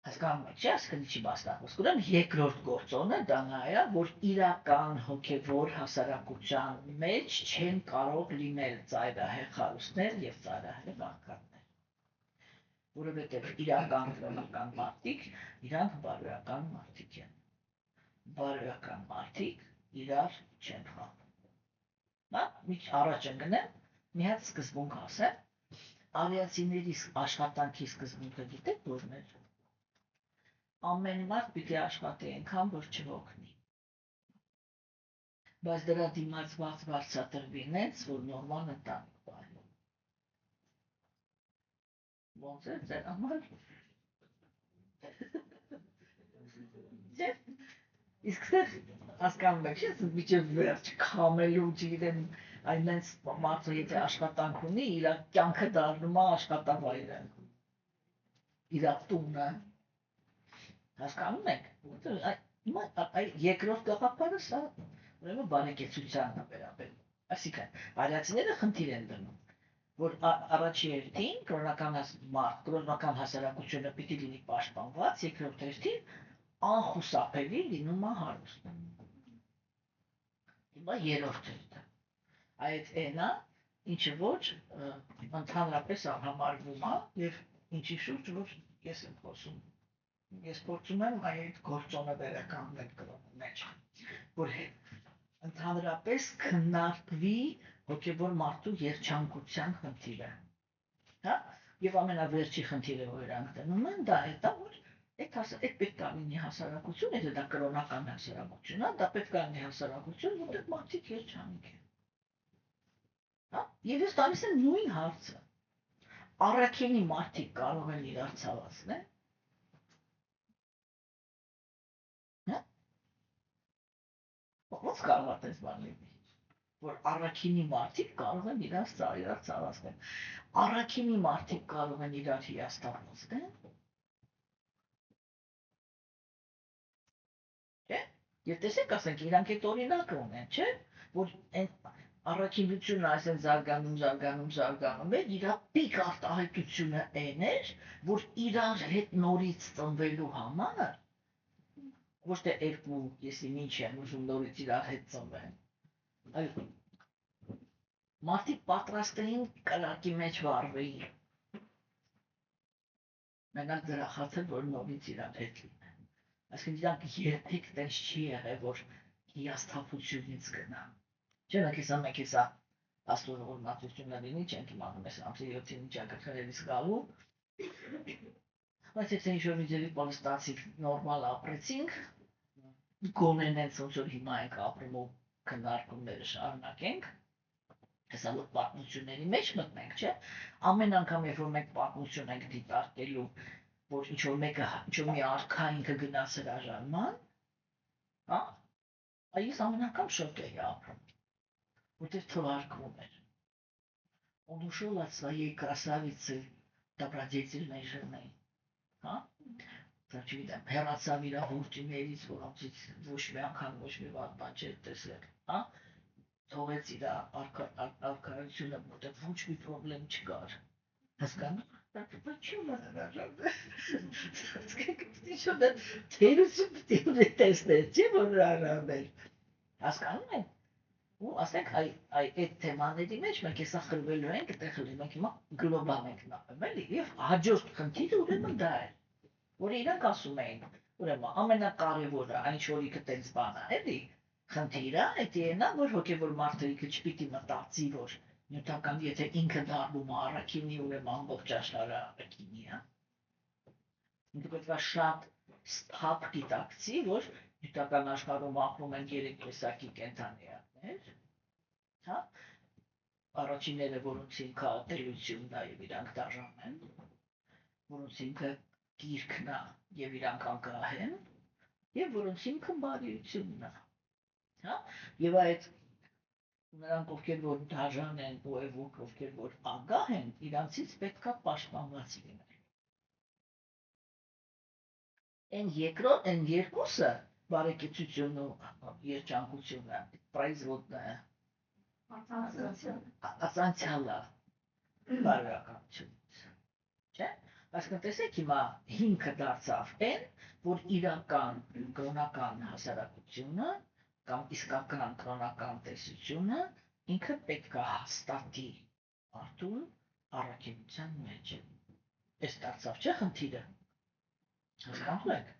Speaker 1: Հասկանում եք, չէ՞, ասկլիչի մասնակցում։ Ուրեմն երկրորդ գործոնը դա նա է, որ իրական հոգևոր հասարակության մեջ չեն կարող լինել ծայրահեղ հարուստներ եւ ծայրահեղ աղքատներ։ Որովհետեւ իրական կրոնական մարդիկ իրանք բարոյական մարդիկ են։ Բարոյական մարդիկ իրար չեն խաբում։ Մի առաջ ընկնեմ, մի հատ սկզբունք ասեմ, արիացիների աշխատանքի սկզբունքը գիտեք որն էր։ Ամեն մարդ պիտի աշխատի այնքան, որ չհոգնի։ Բայց դրա դիմաց բարձրատրվի նենց, որ նորմալ ընտանիք պահի։ Ոնց է ձեր համար։ Իսկ դեռ հասկանում եք, չէ՞, միջև վերջ քամելու ջիրեն այն նենց մարդը եթե աշխատանք ունի, իր կյանքը դառնում է աշխատավայրը։ Իր տունը։ Հասկանում եք։ Երկրորդ գաղափարը սա ուրեմն բարեկեցությանն է վերաբերում։ Այսինքն, արիացիները խնդիր են դնում, որ առաջի հերթին կրոնական հասարակությունը պիտի լինի պաշտպանված, երկրորդ հերթին անխուսափելի լինում է հարուստ։ Հիմա երրորդ հերթը։ Այդ այնա, ինչը ոչ ընդհանրապես համարվում է եւ ինչի շուրջ որ ես եմ խոսում։ Ես փորձում եմ այդ գործոնը վերականգնել կրոնի մեջ, որ ընդհանրապես քննարկվի հոգևոր մարդու երջանկության խնդիրը, հա? Եվ ամենավերջի խնդիրը, որ իրանք դնում են, դա է դա, որ այդ պետք է լինի հասարակություն, եթե դա կրոնական հասարակություն է, դա պետք է լինի հասարակություն, որտեղ մարդիկ երջանիկ են, հա? Եվ ես տալիս եմ նույն հարցը, առաքինի մարդիկ կարող են իրար ցավացնել, հա? Ոնց կարող է այդպես բան լինի, որ առաքինի մարդիկ կարող են իրար ցավացնել, առաքինի մարդիկ կարող են իրար հիասթափեցնել, չէ՞, եւ տեսեք, ասենք, իրանք այդ օրինակը ունեն, չէ՞, որ այն առաքինությունը այսպես զարգանում է, իր պիկ արտահայտությունը այն էր, որ իրար հետ նորից ծնվելու համար ոչ թե երկու եսի ինչ են ուզում նորից իրար հետ ծնվեն, այլ մարդիկ պատրաստ էին կրակի մեջ վառվեին, մենակ դրախացել, որ նորից իրար հետ լինեն, այսինքն իրանք երբեք տես չի եղել, որ հիասթափությունից գնան, չէ՞ մենք հեսա աստուծո օրհնություններ լինի, չենք իմանում այս ամսի 7-ին ինչ ակրքերից գալու, բայց եթե ինչ-որ մի ձևի պոլստացիկ նորմալ ապրեցինք, գոնե նենց ոնց որ հիմա ենք ապրում ու քննարկումները շարունակենք, հեսա որ պատմությունների մեջ մտնենք, չէ՞, ամեն անգամ երբ որ մենք պատմություն ենք դիտարկելու, որ ինչ-որ մեկը, ինչ-որ մի արքա ինքը գնաց հրաժարման, հա, այս ամեն անգամ շոկ էի ապրում, որտեղ թվարկվում էր, он ушел от своей красавицы добродетельной жены, հա, չգիտեմ, հեռացավ իր ողջիներից, որոնցից ոչ մի անգամ ոչ մի վատ բան չէր տեսել, հա, թողեց իր արքայությունը, որտեղ ոչ մի պրոբլեմ չկար, հասկանում, Почему она что-то թերություն պիտի ունի տեսնել, չէ՞ որ հրաժարվել, հասկանում եք, ու ասենք այդ թեմաների մեջ մենք հեսա խլվելու ենք, այդտեղ խլվում ենք հիմա գլոբալ ենք նայում, էլի, եւ հաջորդ խնդիրը ուրեմն դա է, որ իրանք ասում էին, ուրեմն ամենակարևորը, այն ինչ որ ինքը տենց բան է, էլի, խնդիրը այդ էնա, որ հոգևոր մարդը ինքը չպիտի մտածի, որ նյութական եթե ինքը դառնում է առաքինի, ուրեմն ամբողջ աշխարհը առաքինի է, ինքը պետք է շատ սթափ գիտակցի, որ նյութական աշխարհում ապրում են 3 տեսակի կենդանիներ, հա, առաջինները, որոնց ինքը ատելությունն է եւ իրանք դաժան են, որոնց ինքը գիրքն է եւ իրանք անկախ են, եւ որոնց ինքը բարիությունն է, հա, եւ այդ նրանք ովքեր որ դաժան են ու ովքեր որ ագահ են, իրանցից պետք է պաշտպանված լինել։ Այն երկուսը բարեկեցությունն ու երջանկությունը, պրայզվոտը, ասանցիալը, բարոյականությունից, չէ՞։ Այսինքն տեսեք հիմա հիմքը դարձավ այն, որ իրական կրոնական հասարակությունը կամ իսկական կրոնական տեսությունը ինքը պետք է հաստատի մարդուն առաքինության մեջ։ Այս դարձավ չէ խնդիրը։ Հասկանում եք,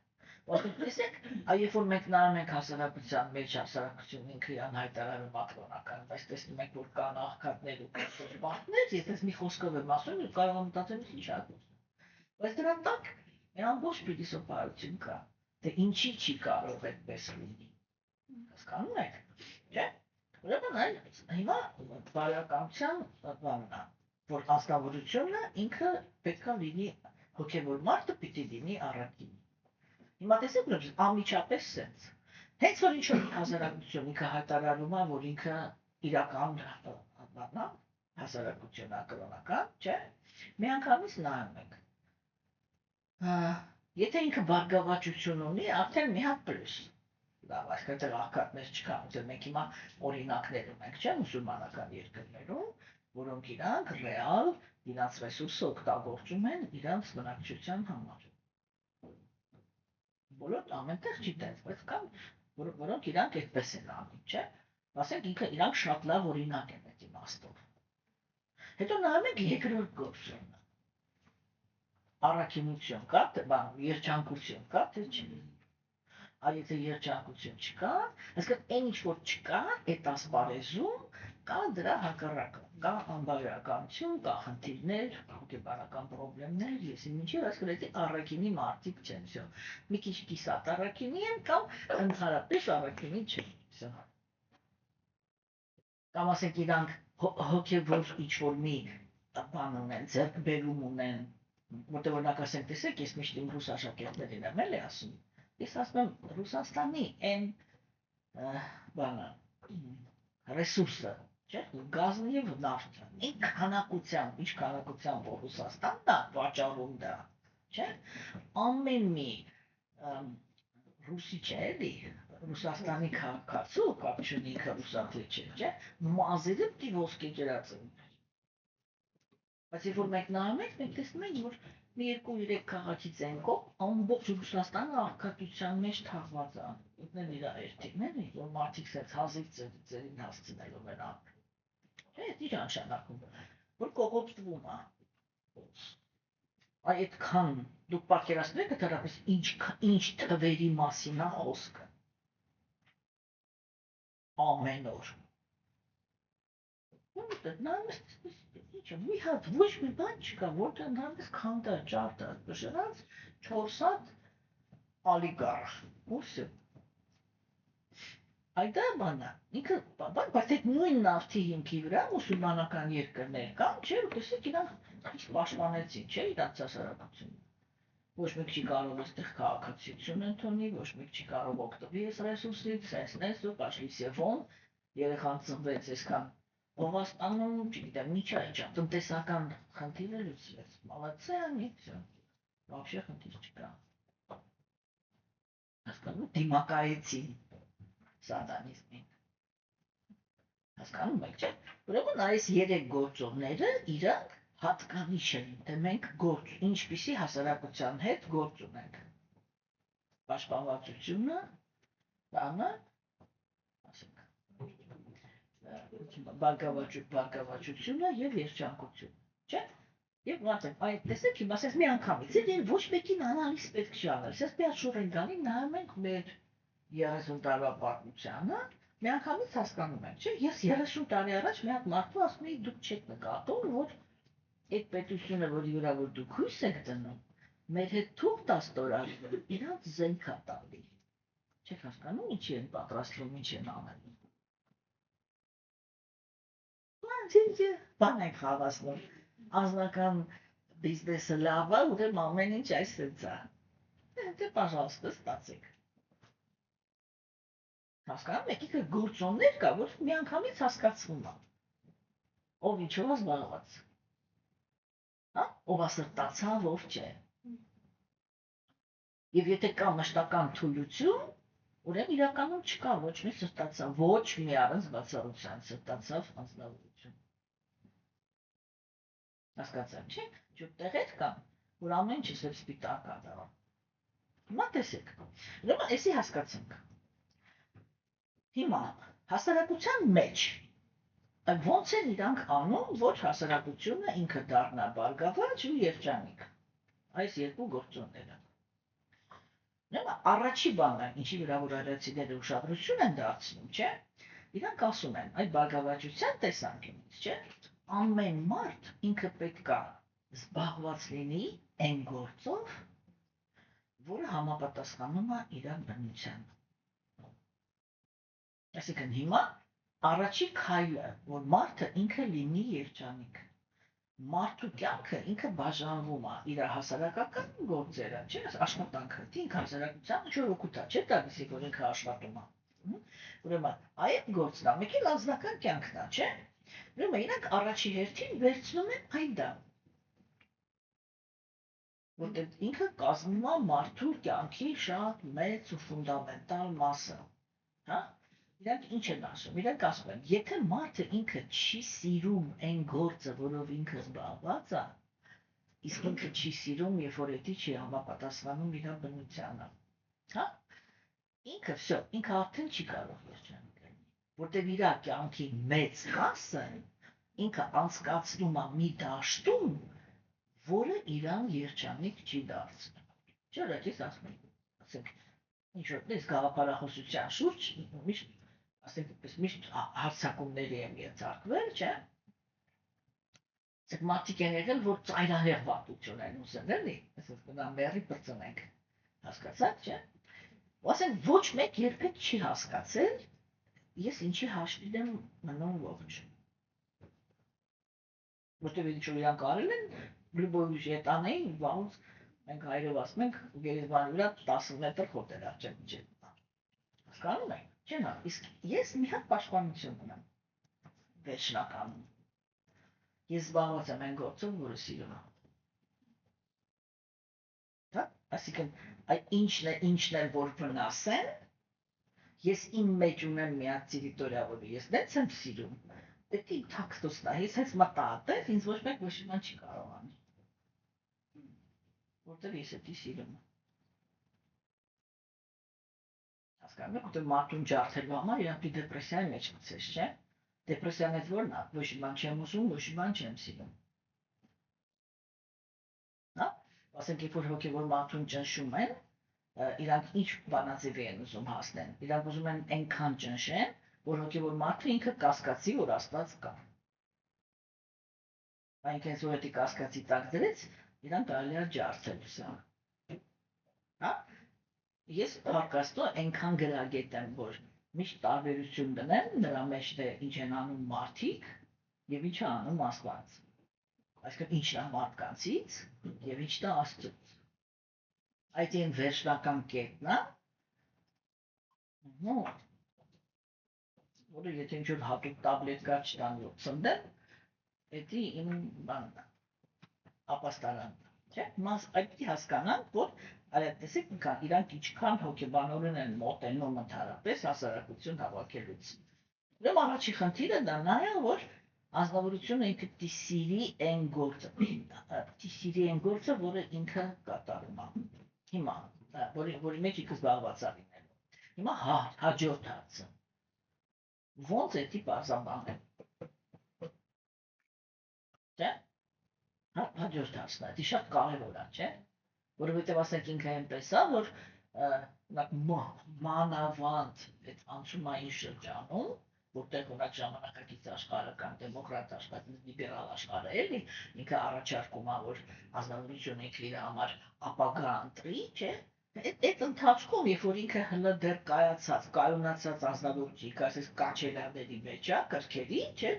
Speaker 1: Տեսեք, երբ որ մենք նայում ենք հասարակության մեջ հասարակությունը ինքը իրան հայտարարում ակրոնական, բայց տեսնում ենք, որ կան աղքատներ ու բախտներ, ես մի խոսքով եմ ասում, կարող եմ մտածել ինչ է ասում։ Բայց դրան տակ մի ամբողջ փիլիսոփայություն կա, թե ինչի չի կարող այդպես լինի։ Հասկանում եք, չէ՞։ Ուրեմն այլ հիմա բարոյականության բանն է, որ ազնվորությունը ինքը պետք է լինի հոգևոր մարդը պիտի լինի առաքին։ Հիմա տեսեք, որ անմիջապես սենց։ Հենց որ ինչ-որ հասարակություն ինքը հայտարարում է, որ ինքը իրական բանա, հասարակություն ակրոնական, չէ՞, միանգամից նայում ենք։ Եթե ինքը բարգավաճություն ունի, արդեն մի հատ պլյուս։ Լավ, այսքան աղքատներ չկան, դեռ մենք հիմա օրինակներ ունենք, չէ՞, մուսուլմանական երկրներում, որոնք իրանք ռեալ իրանց ռեսուրսը օգտագործում են իրանց բնակչության համար։ Բոլոր ամենտեղ չի տենց, բայց կան, որոնք իրանք այդպես են անում, չէ՞։ Ասենք ինքը իրանք շատ լավ օրինակ են այդ իմաստով։ Հետո նայում ենք երկրորդ գործոնը։ Առաքինություն կա, երջանկություն կա, թե չի։ Եթե երջանկություն չկա, այսինքն այն ինչ որ չկա, այդ ասպարեզում կա դրա հակառակը, կա անբարոյականություն, կա խնդիրներ, հոգեբանական խնդիրներ, եսի մինչև այսինքն առաքինի մարդիկ չեն, всё։ Մի քիչ կիսատ առաքինի են կամ ընդհանրապես առաքինի չեն։ Կամ ասենք իրանք հոգևոր ինչ-որ մի բան ունեն, ձեռքբերում ունեն, որտեղ օրինակ ասենք, տեսեք, ես միշտ իմ ռուս աշակերտներին եմ էլի ասում, ես ասում եմ Ռուսաստանի այն բանը, ռեսուրսը, չէ՞, գազն եւ նավթը, ինչ քանակությամբ Ռուսաստանն է վաճառում դա, չէ՞, ամեն մի ռուսի չէ էլի, Ռուսաստանի քաղաքացու կապ չունի ինքը ռուսացի չէ, մազերը պիտի ոսկե ջրածին։ Բայց երբ որ մենք նայում ենք, մենք տեսնում ենք, որ մի 2-3 քաղաքից են կողմ ամբողջ Ռուսաստանը աղքատության մեջ թաղված է։ Ինքն իր երթիքները, որ մարդիկ սենց հազիվ ծերին հասցնելով են անում։ Չէ՞, ինչ նշանակում, որ կողոպտվում է։ Այդքան դուք պատկերացնում եք դեռևս ինչ թվերի մասին է խոսքը։ Ամեն օր։ Մի հատ ոչ մի բան չկա, որտեղ ընդհանրապես քանդա, ճարտա, բշրած 4 հատ ալիգարխ, ու всё։ Այդ բանը, ինքը, բայց այդ նույն նավթի հիմքի վրա մուսուլմանական երկրներ կան, չէ՞, տեսեք իրանք ինչ պաշտպանեցին, չէ՞, իրանց հասարակությունը։ Ոչ մեկ չի կարող այստեղ քաղաքացիություն ընդունի, ոչ մեկ չի կարող օգտվել այս ռեսուրսից, սենսնես ու պաշլի սևոն, երեխան ծնվեց այսքան ով ստանում, չգիտեմ, միջա իջա, տնտեսական խնդիրը լուծվեց, մալացե անի, всё, вообще խնդիր չկա։ Հասկանում դիմակայեցին սատանիզմին։ Հասկանում եք, չէ՞։ Ուրեմն այս 3 գործոնները իրանք հատկանիշ են, թե մենք ինչպիսի հասարակության հետ գործ ունենք։ Պաշտպանվածությունը, բանը, ասենք, բարգավաճությունը եւ երջանկությունը, չէ՞։ Եվ մարդիկ, այդ տեսեք, հիմա ասես մի անգամից, ոչ մեկին անալիզ պետք չի անել, ասես մի հատ շուռ ենք գալի, նայում ենք մեր 30 տարվա պատմությանը, մի անգամից հասկանում ենք, չէ՞, ես 30 տարի առաջ մի հատ մարդու ասում էի, դուք չեք նկատում, որ այդ պետությունը, որի վրա որ դուք հույս եք դնում, մեր հետ թուղթ տա ստորագրել, իրանց զենք է տալի։ Չեք հասկանում ինչի են պատրաստվում, ինչ են անելու։ Բան ենք խաղացնում, անձնական բիզնեսը լավ է, ուրեմն ամեն ինչ այսպես է։ Դե, պожалуйста, ստացեք։ Հասկանում եք, ինքը գործոններ կա, որ միանգամից հասկացվում է։ Ով ինչով է զբաղված։ Հա, ով է սրտացավ, ով չէ։ Եվ եթե կա մշտական թույլություն, ուրեմն իրականում չկա ոչ մի սրտացավ, ոչ մի առանց բացառության սրտացավ անձնավորություն։ Հասկացա՞ք, չէ՞, ճուտեղեր կան, որ ամեն ինչ է սպիտակ ադառը։ Հիմա տեսեք, ուրեմն էսի հասկացանք։ Հիմա հասարակության մեջ ոնց են իրանք անում, որ հասարակությունը ինքը դառնա բարգավաճ ու երջանիկ։ Այս երկու գործոնները։ Առաջի բանը, ինչի վրա որ արիացիները ուշադրություն են դարձնում, չէ՞, իրանք ասում են, այդ բարգավաճության տեսանկյունից, չէ՞, ամեն մարդ ինքը պետքա զբաղված լինի այն գործով, որը համապատասխանում է իր բնությանը։ Այսինքն հիմա առաջի քայլը, որ մարդը ինքը լինի երջանիկ։ Մարդու կյանքը ինքը բաժանվում է իր հասարակական գործերը, չէ՞, աշխատանքը, ինքը հասարակության ինչ-որ օգուտ է, չէ՞ տալիս, որ ինքը աշխատում է։ Ուրեմն, այդ գործն է, մեկ էլ անձնական կյանքն է, չէ՞։ Ուրեմն, իրանք առաջի հերթին վերցնում են այդ դա։ Որտեղ ինքը կազմում է մարդու կյանքի շատ մեծ ու ֆունդամենտալ մասը, հա։ Իրանք ինչ են ասում, իրանք ասում են, եթե մարդը ինքը չի սիրում այն գործը, որով ինքը զբաղված է, իսկ ինքը չի սիրում, երբ որ դա չի համապատասխանում իր բնությանը, հա, ինքը արդեն չի կարող երջանիկ լինել, որտեղ իր կյանքի մեծ մասը ինքը անցկացնում է մի դաշտում, որը իրան երջանիկ չի դարձնում։ Չէ՞, ես ասում եմ, ասենք, ինչ-որ դες գաղափարախոսության շուրջ միշտ, ասենք, միշտ հարցակումների եմ ենթարկվել, չէ՞։ Ասենք, մարդիկ են եղել, որ ծայրահեղ վատություն են ուզել, էլի, ասենք, նա մերի բրծնենք, հասկացաք, չէ՞։ Ասենք, ոչ մեկ երբեք չի հասկացել, ես ինչի հաշվին եմ մնում ողջ։ Որտեղ ինչ-որ իրանք արել են, Լյուբովիչ ետանային, վաղուց մենք հայրով ասում ենք, գերեզմանի վրա 10 մետր խոտեր արջեմ իջել։ Հասկանում եք, չէ՞ նա, իսկ ես մի հատ պաշտպանություն ունեմ, վերջնականում։ Ես զբաղված եմ այն գործով, որը սիրում եմ։ Հա, այսինքն, ինչն է, որ վնասեն, ես իմ մեջ ունեմ մի հատ տերիտորիա, որը ես դենց եմ սիրում, պետք է թաքստոսն է, ես հենց մտա այդտեղ, ինձ ոչ մեկ ոչ մի չի կարող անի։ Որտեղ ես էդի սիրում եմ։ Հասկանում եք, որտեղ մարդուն ջարդելու համար իրանք դեպրեսիայի մեջ մցես, չէ՞։ Դեպրեսիան այդ որն է, ոչ մի բան չեմ ուզում, ոչ մի բան չեմ սիրում։ Հա, ասենք, երբ որ հոգևոր մարդուն ճնշում են, իրանք ինչ բանաձևի են ուզում հասնեն։ Իրանք ուզում են այնքան ճնշեն, որ հոգևոր մարդը ինքը կասկածի, որ Աստված կա։ Այնքան որ դա կասկածի տակ դրեց, իրանք կարելի է ջարդել սա։ Հա։ Ես հարկաստո այնքան գրագետ եմ, որ միշտ տարբերություն դնեմ նրա մեջ թե ինչ են անում մարդիկ եւ ինչ է անում Աստված։ Այսինքն ինչն է մարդկանցից եւ ինչն է Աստծուց։ Այդ այն վերջնական կետն է, որը եթե ինչ-որ հատուկ տաբլետկա չտան որ ցնդեմ, դա իմ բանն է, ապաստարանն է, չէ՞։ Մաս այդ հասկանանք, որ տեսեք, իրանք ինչքան հոգեբանորեն են մոտենում ընդհանրապես հասարակություն հավաքելուց։ Ուրեմն առաջի խնդիրը դա է, որ ազնվորությունը ինքը պիտի սիրի այն գործը, պիտի սիրի այն գործը, որը ինքը կատարում է։ Հիմա, որի մեջ ինքը զբաղված է լինելու։ Հիմա հաջորդ հարցը։ Ոնց է դա բարձրաբանել։ Չէ՞։ Հաջորդ հարցն է, դա շատ կարևոր է, չէ՞։ Որովհետև ասենք ինքը այնպես է, որ մանավանդ այդ անցումային շրջանում, որտեղ օրինակ ժամանակակից աշխարհը կամ դեմոկրատ աշխարհը, լիբերալ աշխարհը էլի, ինքը առաջարկում է, որ ազնվորությունը ինքը իր համար ապագա ընտրի, չէ՞։ Այդ ընթացքում, երբ որ ինքը հլը դեռ կայունացած ազնվոր չի, ասես կաչելաների մեջ է, կրքերի, չէ՞,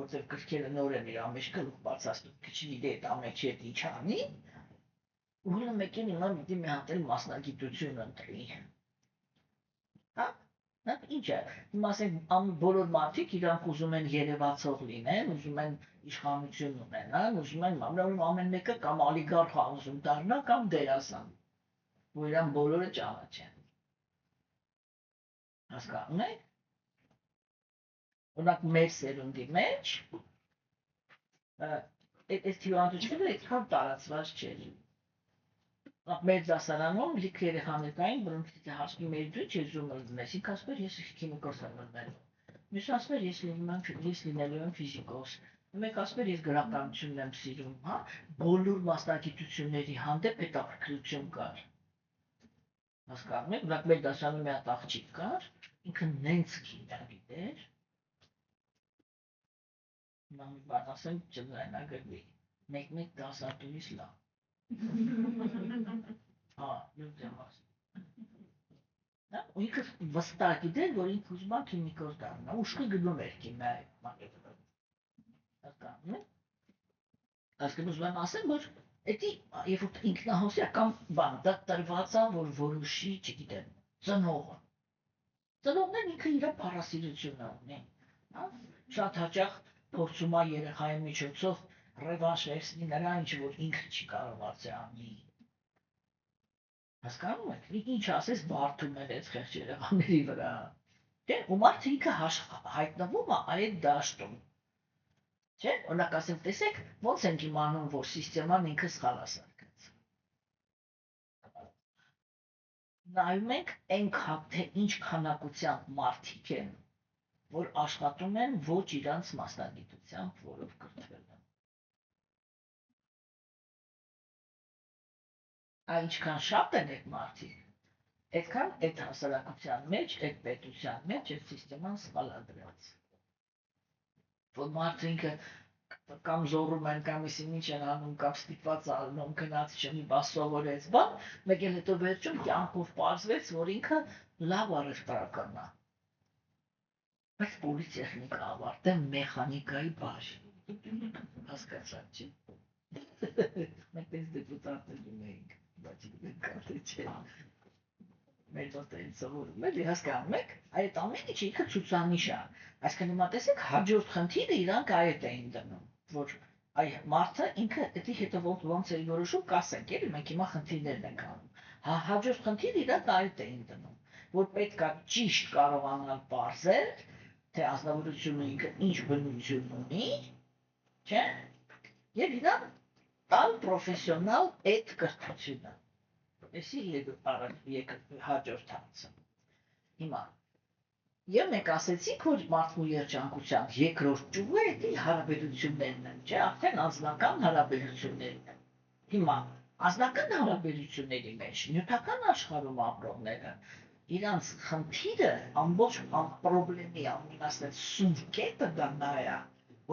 Speaker 1: որտեղ կրքերը նոր են իր մեջ գլուխ բացած, քիչ այդ ամեջի հետ ինչ անի, Ուրեմն մեկին հիմա պիտի մի հատ էլ մասնագիտություն ընտրի։ Հա, ինչ է, հիմա ասենք բոլոր մարդիկ իրանք ուզում են երևացող լինեն, ուզում են իշխանություն ունենան, ուզում են ամեն մեկը կամ օլիգարխ է ուզում դառնա կամ դերասան, որ իրան բոլորը ճանաչեն։ Հասկանում եք։ Օրինակ մեր սերունդի մեջ այս հիվանդությունը այդքան տարածված չէր։ Մեր դասարանում լիքը երեխաներ կային, որոնք եթե հասնում էր դու չեզում լնես, ինք ասում էր ես քիմիկոս եմ լնելու։ Մյուս ասում էր ես լինելու եմ ֆիզիկոս։ Մեկ ասում էր ես գրականությունն եմ սիրում, հա, բոլոր մասնագիտությունների հանդեպ հետաքրքրություն կար։ Հասկանում եք, бірақ մեր դասանում մի հատ աղջիկ կար, ինքը նենց քիմիա գիտեր, հիմա մի բան ասեմ չձայնագրվի, մեկ դասատուից լավ։ Հա, յուղեմ ասեմ։ Ու ինքը վստահ գիտեր, որ ինքը ուզում է քիմիկոս դառնա, ուշքի գնում էր քիմիայի մակետը։ Հասկանում եք։ Այսինքն ուզում եմ ասեմ, որ էդի երբ որ ինքնահոսական բան դա տրված է, որ որոշի, չգիտեմ, ծնողը։ Ծնողն ինքը իր փառասիրությունը ունի, հա։ Շատ հաճախ փորձում է երեխայի միջոցով ռևանշ վերցնի նրա, ինչ որ ինքը չի կարողացել անի։ Հասկանում եք, ինչ ասես բարդում էր այդ խեղճ երեխաների վրա։ Չէ, ու մարդը ինքը հայտնվում է այդ դաշտում։ Չէ, օրինակ ասեմ, տեսեք, ոնց ենք իմանում, որ սիստեման ինքը սխալ է սարքած։ Նայում ենք այնքան, թե ինչ քանակությամբ մարդիկ են, որ աշխատում են ոչ իրանց մասնագիտությամբ, որով կրթվել են։ Այնքան շատ են այդ մարդիկ, այդքան այդ հասարակության մեջ, այդ պետության մեջ այդ սիստեման սխալ է դրած։ Որ մարդը ինքը կամ զոռում են, կամ իսին ինչ են անում, կամ ստիպված ալնում, գնաց չմի բա սովորեց, բան, մեկ էլ հետո վերջում կյանքով պարզվեց, որ ինքը լավ առևտրական է։ Բայց պոլիտեխնիկա ավարտել մեխանիկայի բաժին։ Հասկացա՞ք, չի։ Մենք տես դեպուտատներ ունեինք, բայց ինքը չէ։ Մեր դոստերին սովորում էլի, հասկանում եք, այդ ամեն ինչը ինքը ցուցանիշ է։ Այսինքն հիմա տեսեք, հաջորդ խնդիրը իրանք այդ էին դնում, որ այ մարդը ինքը դի հետո ոնց է որոշում, կասենք, էլի մենք հիմա խնդիրներն ենք անում։ Հաջորդ խնդիրը իրանք այդ էին դնում, որ պետք է ճիշտ կարողանալ պարզել, թե ազնվորությունը ինքը ինչ բնություն ունի, չէ՞, եւ իրան տալ պրոֆեսիոնալ այդ կրթությունը։ Էսի հաջորդ հարցը։ Հիմա եւ մենք ասեցինք, որ մարդու երջանկության երկրորդ ճյուղը էդի հարաբերություններն են, չէ՞, արդեն անձնական հարաբերություններն են։ Հիմա անձնական հարաբերությունների մեջ նյութական աշխարհում ապրողները իրանց խնդիրը ամբողջ պրոբլեմի ամենասենց սուր կետը դա նա է,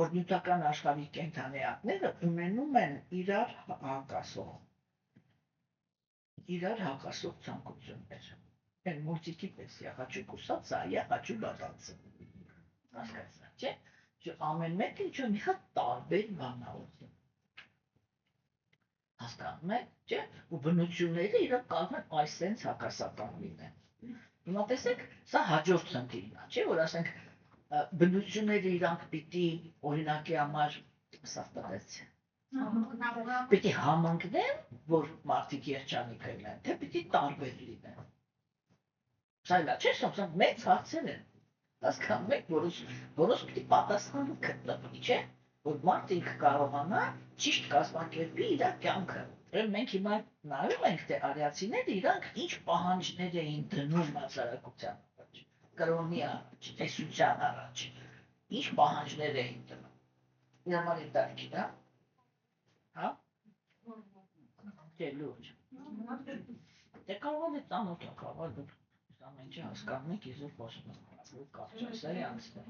Speaker 1: որ նյութական աշխարհի կենդանիատները ունենում են իրար հակասող ցանկություններ։ Այն մուլտիկի պես я хочу кусаться, а я хочу бодаться։ Հասկացա՞ք, չէ՞։ Չէ, ամեն մեկը ինչ-որ մի հատ տարբեր բան է ուզում։ Հասկանում եք, չէ՞։ Ու բնությունները իրենք կարող են այսպես հակասական լինեն։ Հիմա տեսեք, սա հաջորդ խնդիրն է, չէ՞, որ ասենք բնությունները իրանք պիտի օրինակի համար սաստատեց։ Պիտի համընկնեն, որ մարդիկ երջանիկ լինեն, թե պիտի տարբեր լինեն։ Սա չէ, սա մեծ հարցեր են։ Հասկանում եք, որոնց պիտի պատասխան գտնվի, չէ՞, որ մարդը ինքը կարողանա ճիշտ կազմակերպի իր կյանքը։ Մենք հիմա նայում ենք, թե արիացիները իրանք ինչ պահանջներ էին դնում հասարակության առաջ, կրոնի առաջ, տեսության առաջ, ինչ պահանջներ էին դնում։ Իրամանի դարքի, դա։ Հա։ Չէ, լուրջ։ Դե կարող է ծանոթ է, կարող է ամեն ինչ հասկանում եք, ես խոսում եմ, կարճասարի անցնել։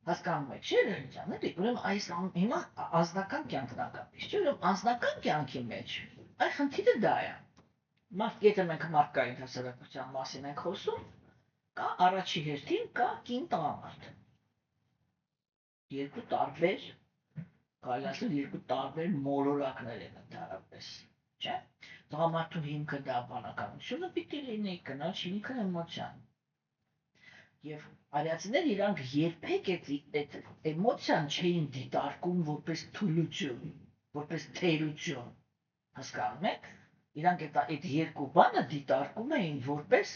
Speaker 1: Հասկանում եք, չէ՞, Լենջան, էլի, ուրեմն այս հիմա անձնական կյանքն ակապից, չէ՞, ուրեմն անձնական կյանքի մեջ այ խնդիրը դա է։ Եթե մենք մարդկային հասարակության մասին ենք խոսում, կա առաջի հերթին կա կին տղամարդ։ Երկու տարբեր, կարելի ասել երկու տարբեր մոլորակներ են ընդհանրապես, չէ՞։ Տղամարդու հիմքը դա բանականությունը պիտի լինի, կնոջ հիմքը էմոցիան։ Եվ արիացիները իրանք երբեք այդ էմոցիան չէին դիտարկում որպես թուլություն, որպես թերություն, հասկանում եք։ Իրանք այդ երկու բանը դիտարկում էին որպես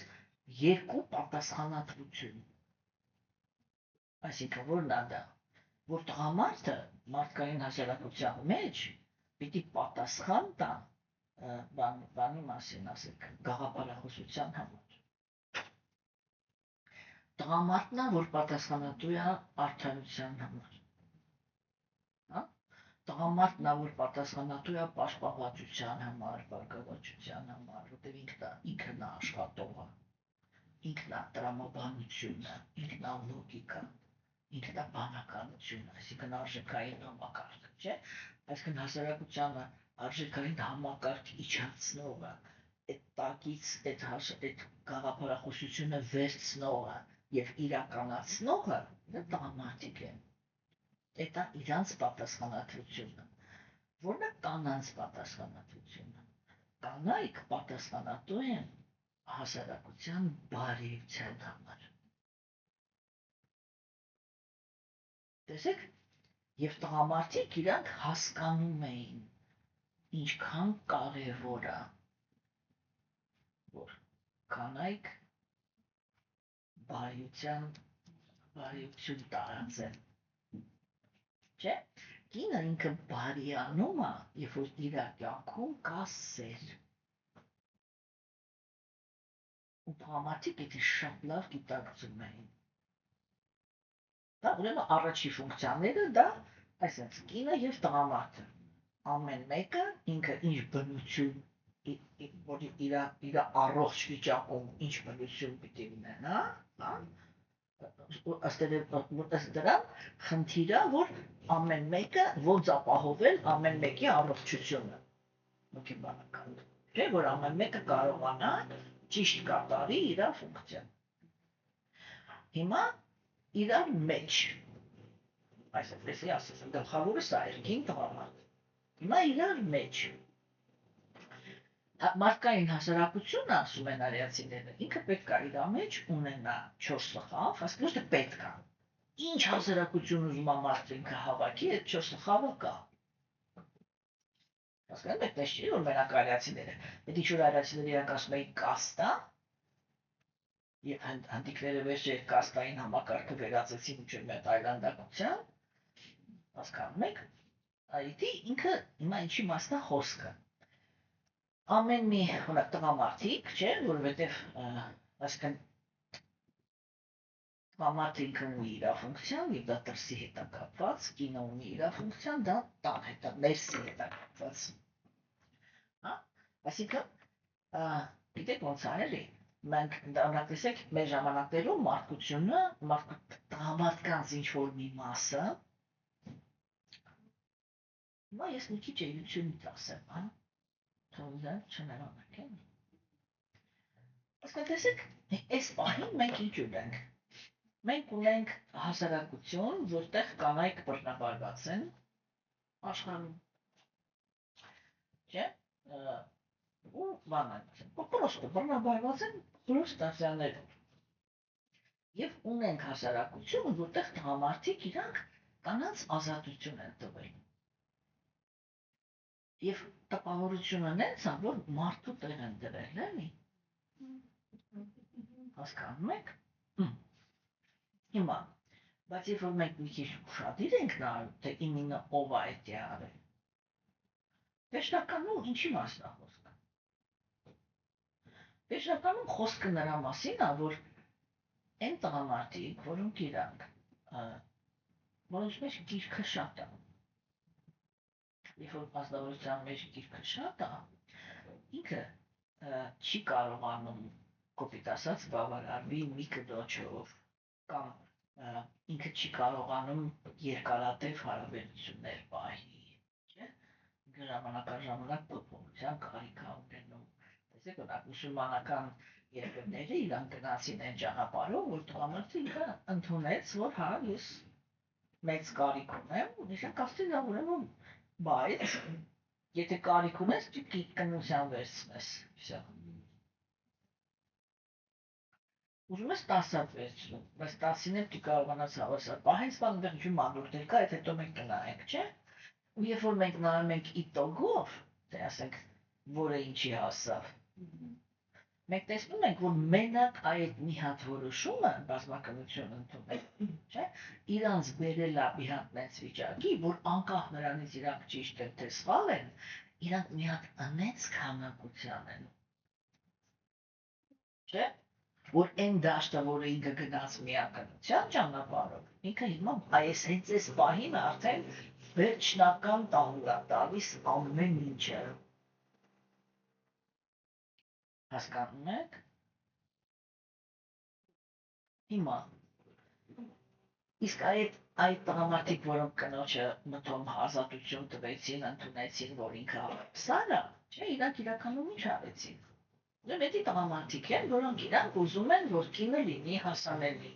Speaker 1: երկու պատասխանատվություն։ Այսինքն որն է դա, որ տղամարդը մարդկային հասարակության մեջ պիտի պատասխան տա բանի մասին ասեք, գաղափարախոսության համար։ Տղամարդն է, որ պատասխանատու է արդարության համար։ Հա։ տղամարդն է, որ պատասխանատու է պաշտպանվածության համար, բարգավաճության համար, որտեղ ինքն է աշխատողը, ինքն է տրամաբանությունը, ինքն է լոգիկան, ինքն է բանականությունը, այսինքն արժեքային համակարգը, չէ՞։ Այսինքն հասարակությանը արժեքային համակարգ իջացնողը, այդ տակից այդ գաղափարախոսությունը վերցնողը եւ իրականացնողը դա տղամարդիկ են։ Դա իրանց պատասխանատվությունը, որն է կանանց պատասխանատվությունը։ Կանայք պատասխանատու են հասարակության բարիության համար։ Տեսեք, եւ տղամարդիկ իրանք հասկանում էին, ինչքան կարևոր է, որ կանայք բարիություն տարածեն։ Չէ՞, կինը ինքը բարիանում է, երբ որ իր կյանքում կա սեր։ Ու տղամարդիկ դա շատ լավ գիտակցում էին։ Դա ուրեմն առաջի ֆունկցիաները դա այսպես կինը եւ տղամարդը։ Ամեն մեկը ինքը ինչ բնություն որ իր առողջ վիճակում ինչ բնություն պիտի ունենա, հա։ Ըստ դրա խնդիրը, որ ամեն մեկը ոնց ապահովել ամեն մեկի առողջությունը։ Հոգեբանական։ Չէ՞ որ ամեն մեկը կարողանա ճիշտ կատարի իր ֆունկցիան։ Հիմա իրար մեջ այսպես ասած գլխավորը սա է կին տղամարդ։ Հիմա իրար մեջ մարդկային հասարակությունը ասում են արիացիները, ինքը պետք է իր մեջ ունենա 4 սխավ, ասես ոչ թե պետք է։ Ինչ հասարակություն ուզում է մարդը ինքը հավաքի, այդ 4 սխավը կա։ Հասկանում եք, չէ՞ որ մենակ արիացիները, այդ ինչ որ արիացիները իրանք ասում էին կաստա, եւ հանդիկները վերջը կաստային համակարգը վերածեցին ինչ-որ մի տայլանդակության, հասկանում եք, այդ ինքը հիմա ինչի մասն է խոսքը։ Ամեն մի տղամարդիկ, չէ, որովհետև այսինքն տղամարդը ինքը ունի իր ֆունկցիան, եւ դա դրսի հետ է կապված, կինը ունի իր ֆունկցիան, դա տան հետ է, ներսի հետ է կապված։ Հա, այսինքն գիտեք ոնց է էլի, մենք դառնանք տեսեք մեր ժամանակներում մարդկությունը, տղամարդկանց ինչ որ մի մասը, հիմա ես մի քիչ էությունից ասեմ, հա։ Թողնա չնայեք են։ Ասկա տեսեք, այս պահին մենք ինչ ունենք։ Մենք ունենք հասարակություն, որտեղ կանայք բռնաբարված են աշխարհում։ Չէ՞։ Ու բանակ։ Պրոստը բռնաբարված են ֆրուստրացիաներով։ Եվ ունենք հասարակություն, որտեղ տղամարդիկ իրանք կանանց ազատություն են տվել։ Եվ տպավորությունը նենց է, որ մարդու տեղ են դրել, էլի։ Հասկանում եք։ Հիմա, բայց երբ որ մենք մի քիչ ուշադիր ենք նայում, թե իմինը ով է այդ արել, վերջնականում ինչի մասն է խոսքը։ Վերջնականում խոսքը նրա մասին է, որ այն տղամարդիկ, որոնք իրանք, որոնց մեջ գիրքը շատ է, երբ որ մասնավորության մեջ գիրքը շատ է, ինքը չի կարողանում կոպիտ ասած բավարարվի մի կնոջով կամ ինքը չի կարողանում երկարատև հարաբերություններ պահի, չէ՞։ Ինքը ժամանակ փոփոխության կարիք է ունենում։ Տեսեք, օրինակ մուսուլմանական երկրները իրանք գնացին այն ճանապարհով, որ տղամարդը ինքը ընդունեց, որ հա ես մեծ կարիք ունեմ, իրանք ասեցին, ուրեմն բայց եթե կարիք ունես, դու կնության վերցնես, վсё։ Ուզում ես 10-ად վերցնում, բայց 10-ին էլ դու կարողանաս հավասար պահես, բան դեռ ինչ մագորտել կա, այդ հետո մենք կնայենք, չէ՞։ Ու երբ որ մենք նայում ենք իտոգով, թե ասենք, որը ինչի հասավ, մենք տեսնում ենք, որ մենակ այդ մի հատ որոշումը բազմակնություն ընդունել, չէ՞, իրանց բերել է մի հատ նենց վիճակի, որ անկախ նրանից իրանք ճիշտ են թե սխալ են, իրանք մի հատ նենց քանակության են, չէ՞, որ այն դաշտը, որը ինքը գնաց միակնության ճանապարհով, ինքը հիմա այս հենց այս պահին արդեն վերջնական տաղուր է տալիս ամեն ինչը։ Հասկանում եք։ Հիմա իսկ այդ տղամարդիկ, որոնք կնոջը մտում ազատություն տվեցին, ընդունեցին, որ ինքը սարա, չէ, իրանք իրականում ինչ արեցին։ Դե տղամարդիկ են, որոնք իրանք ուզում են, որ կինը լինի հասանելի։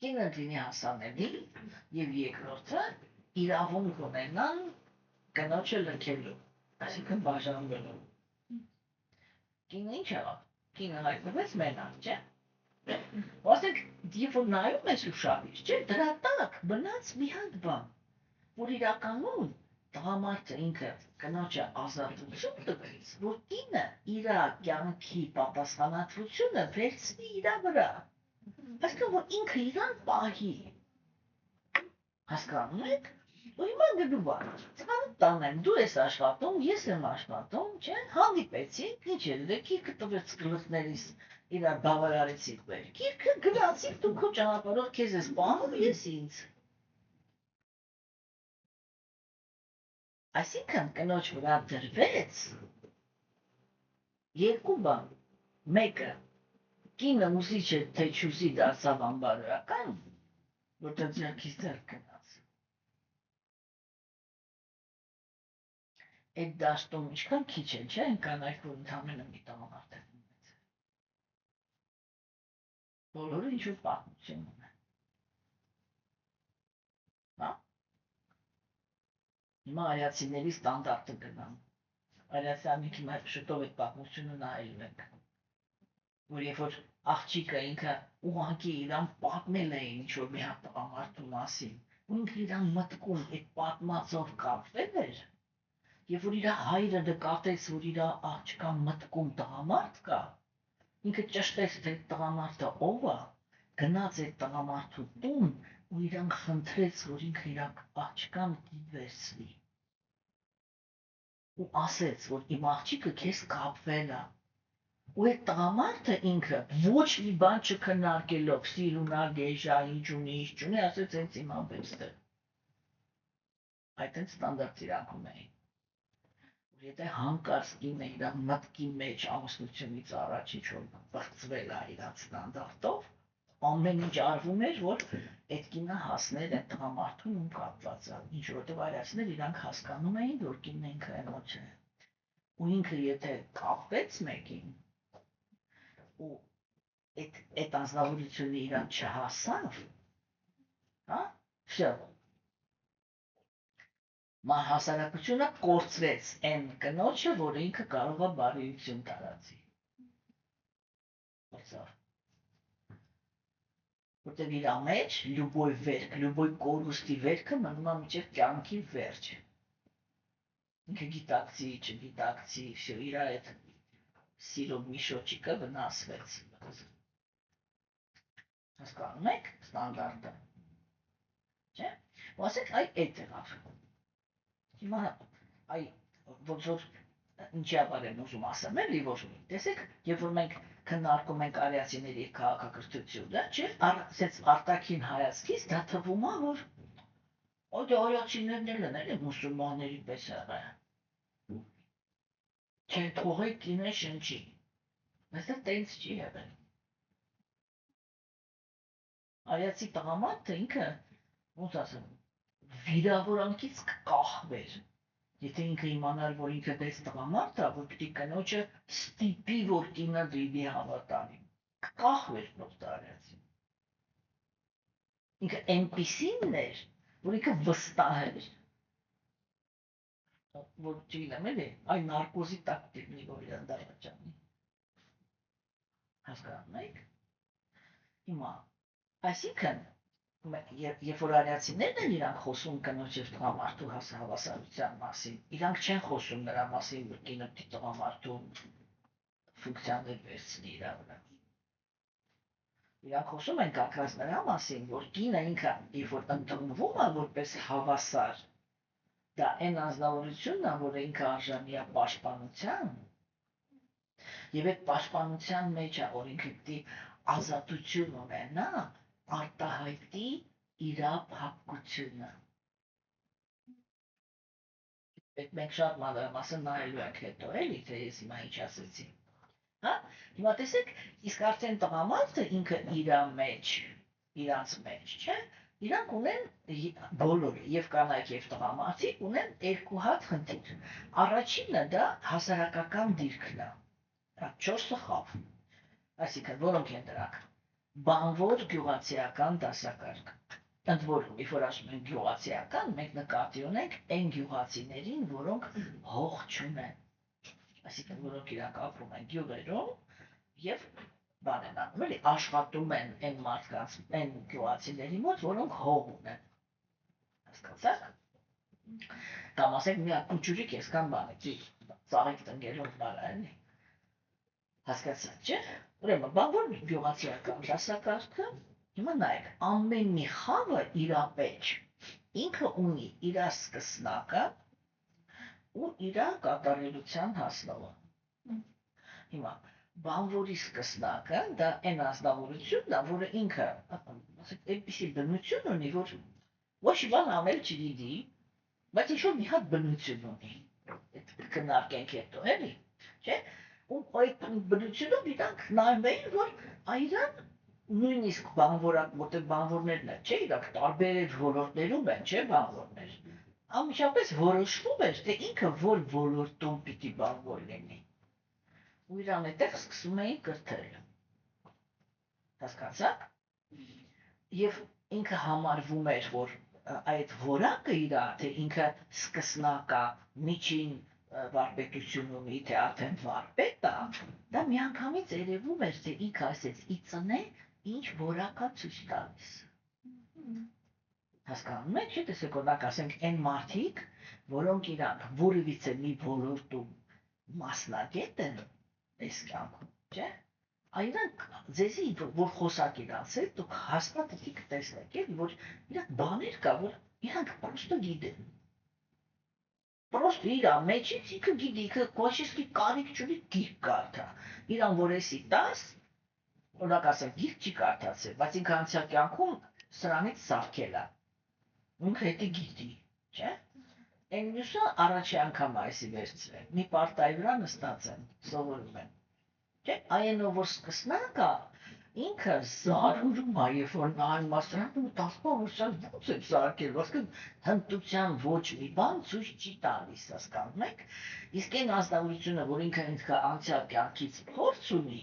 Speaker 1: Կինը լինի հասանելի եւ երկրորդը իրավունք ունենան կնոջը լքելու, այսինքն բաժանվելու։ Կինը ինչ եղավ։ Կինը հայտնվեց մենակ, չէ։ Ասենք, երբ որ նայում ես ուշադիր, չէ, դրա տակ մնաց մի հատ բան, որ իրականում տղամարդը ինքը կնոջը ազատություն տվեց, որ կինը իր կյանքի պատասխանատվությունը վերցնի իր վրա։ Այսինքն, որ ինքը իրան պահի։ Հասկանում եք։ Ու հիմա գնում է, ծանոթ տանեմ, դու ես աշխատում, ես եմ աշխատում, չէ, հանդիպեցինք, ինչ էր, գիրքը տվեց գլխներիս իրար բավարարեցիք վեր, գիրքը գնացիք, դու քո ճանապարհով քեզ ես պահում, ես ինձ։ Այսինքն կնոջ վրա դրվեց երկու բան, մեկը կինը ուզի չէ, թե չուզի դարձավ անբարոյական, որտեղ ձեռքից ձեռք գնաց։ Այդ դաշտում ինչքան քիչ է, չէ, այն կանայք, որ ընդամենը մի տղամարդ են ունեցել։ Բոլորը ինչ-որ պատմություն ունեն։ Հա։ Հիմա արիացիների ստանդարտը գնամ։ Արիացյանիք հիմա շուտով այդ պատմությունը նայելու ենք։ Որ երբ որ աղջիկը ինքը ուղղակի իրան պատմել է ինչ-որ մի հատ տղամարդու մասին, ու ինքը իրան մտքում այդ պատմածով կապվել էր, երբ որ իր հայրը նկատեց, որ իր աղջկա մտքում տղամարդ կա, ինքը ճշտեց, թե տղամարդը ով է, գնաց այդ տղամարդու տուն ու իրան խնդրեց, որ ինքը իր աղջկան վերցնի։ Ու ասեց, որ իմ աղջիկը քեզ կապվել է։ Ու այդ տղամարդը ինքը ոչ մի բան չքննարկելով, սիրունա, գեժա, ինչ ունի, ասեց, հենց իմ ամբեստը։ Այդ են ստանդարտ իրանքում էին։ Եթե հանկարծ կինը իր մտքի մեջ ամուսնությունից առաջ ինչ-որ բրծվել է իրաց ստանդարտով, ամեն ինչ արվում էր, որ այդ կինը հասներ այդ տղամարդուն ում կապված է, ինչ որտեղ այրացիներ իրանք հասկանում էին, որ կինը ինքը էմոց է։ Ու ինքը եթե կապվեց մեկին, ու այդ անձնավորությունը իրան չհասավ, հա, վсё հասարակությունը կորցրեց այն կնոջը, որը ինքը կարող է բարիություն տարածի։ Որտեղ իր մեջ լյուբոյ վերք, լյուբոյ կորուստի վերքը մնում է մինչև կյանքի վերջ։ Ինքը գիտակցի, չգիտակցի, վсё իր այդ սիրո միշոջիկը վնասվեց։ Հասկանում եք ստանդարտը։ Չէ՞։ Ու ասեք, այդ եղավ։ Հիմա որ ինչի ապար եմ ուզում ասեմ, էլի որ տեսեք, երբ որ մենք քննարկում ենք արիացիների քաղաքակրթությունը, չէ, ասենց արտաքին հայացքից դա թվում է, որ այդ արիացիներն էլ են էլի մուսուլմանների պես եղել։ Չեն թողել կինը շնչի։ Բայց դա տենց չի եղել։ Արիացի տղամարդը ինքը, ոնց ասեմ, վիրավորանքից կկախվեր, եթե ինքը իմանար, որ ինքը դες տղամարդ է, որ պիտի կնոջը ստիպի, որ կինը լինի հավատալի, կկախվեր նոստարիացին։ Ինքը այնպիսին էր, որ ինքը վստահ էր, որ չգիտեմ էլի, այն նարկոզի տակ դիպնի, որ իրան դավաճանի։ Հասկանում եք։ Հիմա, այսինքն, երբ որ արիացիներն են իրանք խոսում կնոջ և տղամարդու հավասարության մասին, իրանք չեն խոսում նրա մասին, որ կինը պիտի տղամարդու ֆունկցիաներ վերցնի իր վրա։ Իրանք խոսում են կակված նրա մասին, որ կինը ինքը, երբ որ ընդունվում է որպես հավասար, դա այն անձնավորությունն է, որ ինքը արժանի է պաշտպանության, և այդ պաշտպանության մեջ է, որ ինքը պիտի ազատություն ունենա, արտահայտի իրափակությունը։ Մենք շատ մանրամասն նայելու ենք հետո էլի, թե ես հիմա ինչ ասեցի։ Հա, հիմա տեսեք, իսկ արդեն տղամարդը ինքը իրանց մեջ, չէ՞։ Իրանք ունեն բոլորը, եւ կանայք եւ տղամարդիկ ունեն երկու հատ խնդիր։ Առաջինը դա հասարակական դիրքն է։ Դա 4 խավ։ Այսինքն, որոնք են դրանք։ Բանվոր գյուղացիական դասակարգ։ Ընդ որում, երբ որ ասում ենք գյուղացիական, մենք նկատի ունենք այն գյուղացիներին, որոնք հող չունեն։ Այսինքն, որոնք իրանք ապրում են գյուղերում եւ բան են անում, էլի աշխատում են այն մարդկանց, այն գյուղացիների մոտ, որոնք հող ունեն։ Հասկացա՞ք։ Կամ ասենք մի հատ փուչուրիկ ես կամ բան է, ծաղիկ տնկելով բան է, էլի։ Հասկացա՞ք, չէ՞։ Ուրեմն, բանվոր գյուղացիական դասակարգը, հիմա նայեք, ամեն մի խավը իրա մեջ, ինքը ունի իրա սկսնակը ու իրա կատարելության հասնողը։ Հիմա, բանվորի սկսնակը, դա այն ազնվորությունն է, որը ինքը այնպիսի բնություն ունի, որ ոչ բան անել չգիտի, բայց ինչ-որ մի հատ բնություն ունի։ Կնարկենք հետո, էլի, չէ՞։ Ու այդ բնությունով իրանք նայում էին, որ այրան նույնիսկ որտեղ բանվորներն են, չէ՞, իրանք տարբեր ոլորտներում են, չէ՞, բանվորներ։ Անմիջապես որոշվում էր, թե ինքը որ ոլորտում պիտի բանվոր լինի։ Ու իրան այդտեղ սկսում էին կրթել։ Հասկացաք։ Եվ ինքը համարվում էր, որ այդ որակը իրա, թե ինքը սկսնակա, միջին վարպետություն ունի, թե արդեն վարպետ է, դա միանգամից երևում էր, թե ինքը ասեց իծնե ինչ որակա ցույց տալիս։ Հասկանում եք, չէ՞, տեսեք, օրինակ ասենք այն մարդիկ, որոնք իրանք որևիցե մի ոլորտում մասնագետ են, այս կյանքում, չէ՞, այրանք ձեզի որ խոսակ իրանց հետ, դուք հաստատ պետք է տեսնեք, էլի, որ իրանք բաներ կա, որ իրանք պրոստը գիտեն։ Պրոստը իրա մեջից ինքը գիտի, ինքը կոչիսկի կարիք չունի գիրք կարդա։ Իրան որ էսի տաս, օրինակ ասենք, գիրք չի կարդացել, բայց ինքը անցյալ կյանքում սրանից սարքել է։ Ինքը հետի գիտի, չէ՞։ Այն մյուսը առաջի անգամ այսի վերցրել, մի պարտայի վրա նստած են, սովորում են։ Չէ, այնով որ սկսնակ է, ինքը զարուրում է, երբ որ նայում է սրանք ու տասնով որ շատ ոնց է սարքել, ասկան հմտության ոչ մի բան ցույց չի տալիս, հասկանում եք։ Իսկ այն ազնվությունը, որ ինքը անցյալ կյանքից փորձ ունի,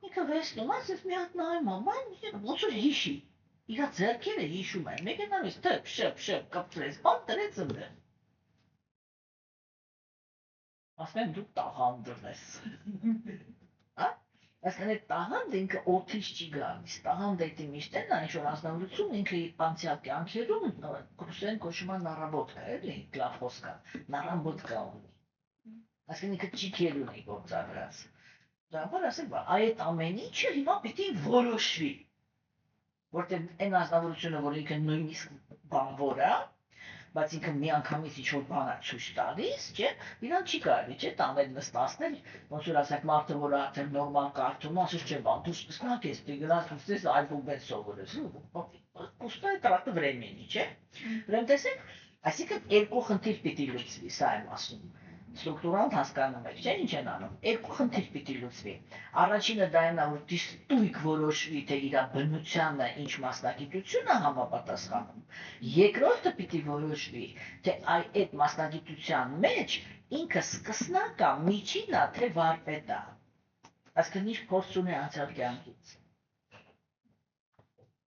Speaker 1: ինքը վերցնում է, ասես մի հատ նայում է, բան ոնց որ հիշի։ Իրա ձեռքերը հիշում են, մեկ են անես թեփ, շեփ, կպցրեց, բան տրեց ընդեր։ Ասեն դու տաղանդն ես։ Այսինքն այդ տաղանդը ինքը օդից չի գալիս, տաղանդը դա միշտ է ինչ-որ ազնվություն ինքը անցյալ կյանքերում ռուսերեն կոչվում է նարաբոդկա, էլի, լավ խոսք է, նարաբոդկա ունի։ Այսինքն ինքը ճիքեր ունի գործադրած։ Դա որ ասենք, այդ ամեն ինչը հիմա պիտի որոշվի, որտեղ այն ազնվությունը, որ ինքը նույնիսկ բանվոր է, բայց ինքը միանգամից ինչ-որ բան է ցույց տալիս, չէ, իրան չի կարելի, չէ, տանել նստացնել, ոնց որ ասենք մարդը, որ արդեն նորմալ կարդում, ասես չէ, բան, դու սկսնակ ես, դու գնաս ուսես ալբոմ սովորես, պուստա трата времени, չէ։ Ուրեմն տեսեք, այսինքն երկու խնդիր պիտի լուծվի, սա եմ ասում։ Ստրուկտուրալ հասկանում եք, չէ՞, ինչ են անում։ Երկու խնդիր պիտի լուծվի։ Առաջինը դա այն է, որ դիստույք որոշվի, թե իր բնությանը ինչ մասնագիտություն է համապատասխանում։ Երկրորդը պիտի որոշվի, թե այդ մասնագիտության մեջ ինքը սկսնակ է, միջին է, թե վարպետ է։ Այսինքն ինչ փորձ ունի անցյալ կյանքից։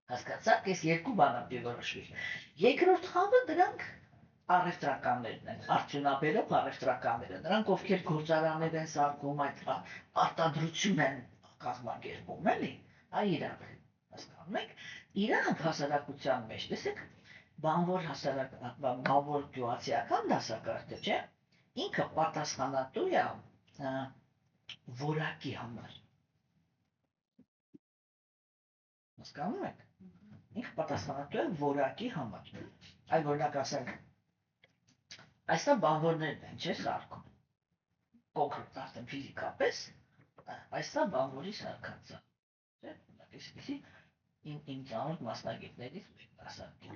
Speaker 1: Հասկացաք, այս երկու բանը պիտի որոշվի։ Երկրորդ խավը դրանք առևտրականներն են, արդյունաբերող առևտրականները, նրանք ովքեր գործարաններ են սարքում, այդ արտադրություն են կազմակերպում, էլի, իրանք, հասկանում եք, իրանք հասարակության մեջ, տեսեք, բանվոր գյուղացիական դասակարգը, չէ, ինքը պատասխանատու է որակի համար։ Հասկանում եք, ինքը պատասխանատու է որակի համար, այլ օրինակ ասենք, այսա բանվորներն են, չէ, սարքում, կոնկրետ արդեն ֆիզիկապես, այսա բանվորի սարքած է, չէ, այսպիսի իմ ծանոթ մասնագետներից մեկն ասաց,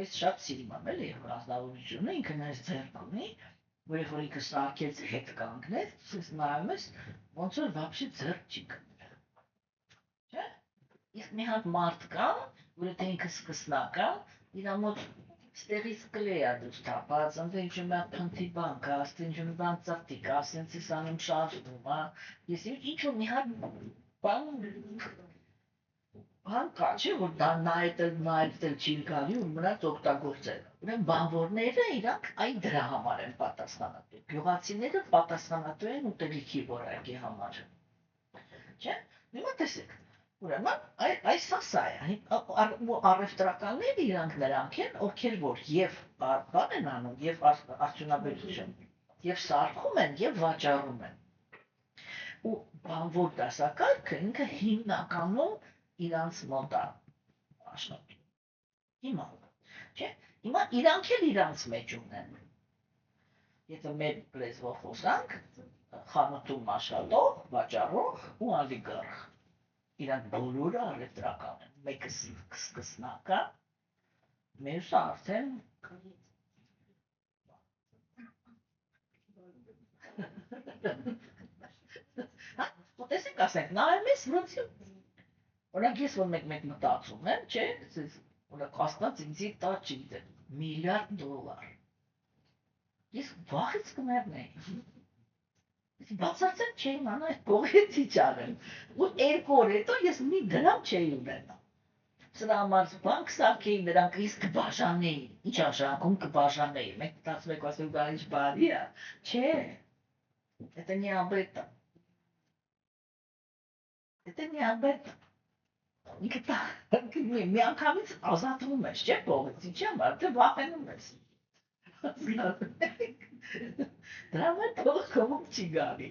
Speaker 1: ես շատ սիրում եմ էլի ազնվորությունը ինքը ներս ձեռք ունի, որ երբ որ ինքը սարքեց հետ կանգնեց, ցույց նայում ես, ոնց որ вообще ձեռք չի կանգնել։ Չէ՞։ Իսկ մի հատ մարդ կա, որ եթե ինքը սկսնակ է, իր մոտ ստեղից կլեյա դուրս թափած, ընդ ինչ մի հատ փնթի բան կա, ինչ մի բան ծաղտիկ, ասենց էս անում շարժվում, հա։ Ես ինչ որ մի հատ բան կա, չէ՞ որ դա նայել չի գալի ու մնաց օգտագործել։ Ուրեմն բանվորները իրանք այն դրա համար են պատասխանատու։ Գյուղացիները պատասխանատու են ուտելիքի որակի համար։ Չէ՞։ Հիմա տեսեք։ Ուրեմն սա է, առևտրականները իրանք նրանք են, ովքեր որ եւ բան են անում, եւ արդյունաբերություն, եւ սարքում են, եւ վաճառում են։ Ու բանվոր դասակարգը ինքը հիմնականում իրանց մոտ է աշխատում։ Հիմա, չէ՞, հիմա իրանք էլ իրանց մեջ ունեն։ Եթե մեր լեզվով խոսանք, խանութում աշխատող, վաճառող ու ալիգարխ։ Իրանք բոլորը առևտրական են, մեկը սկսնակ է, մյուսը արդեն տեսեք ասենք, նայում ես, ոնց օրինակ ես որ մեկ մտածում եմ, չէ, օրինակ աստված ինձի տա չի դե $1 միլիարդ։ Ես վաղից կմեռնեի։ Բացարձակ չէի իմանա այդ կողեցի չանեմ։ Ու 2 օր հետո ես մի դրամ չէի ունենա։ Սրա համար բանկ սարքեի, նրանք իսկ կբաժանեին։ Ինչ արժանքում կբաժանեի։ Մենք մտածում ենք, ասում դա ինչ բարի է։ Չէ։ Это не об этом. Это не об этом. Մի անգամից ազատվում ես, չէ՞ կողեցի, չէ՞ մարդը վախենում ես։ Դրա համար փողը կողմ չի գալի։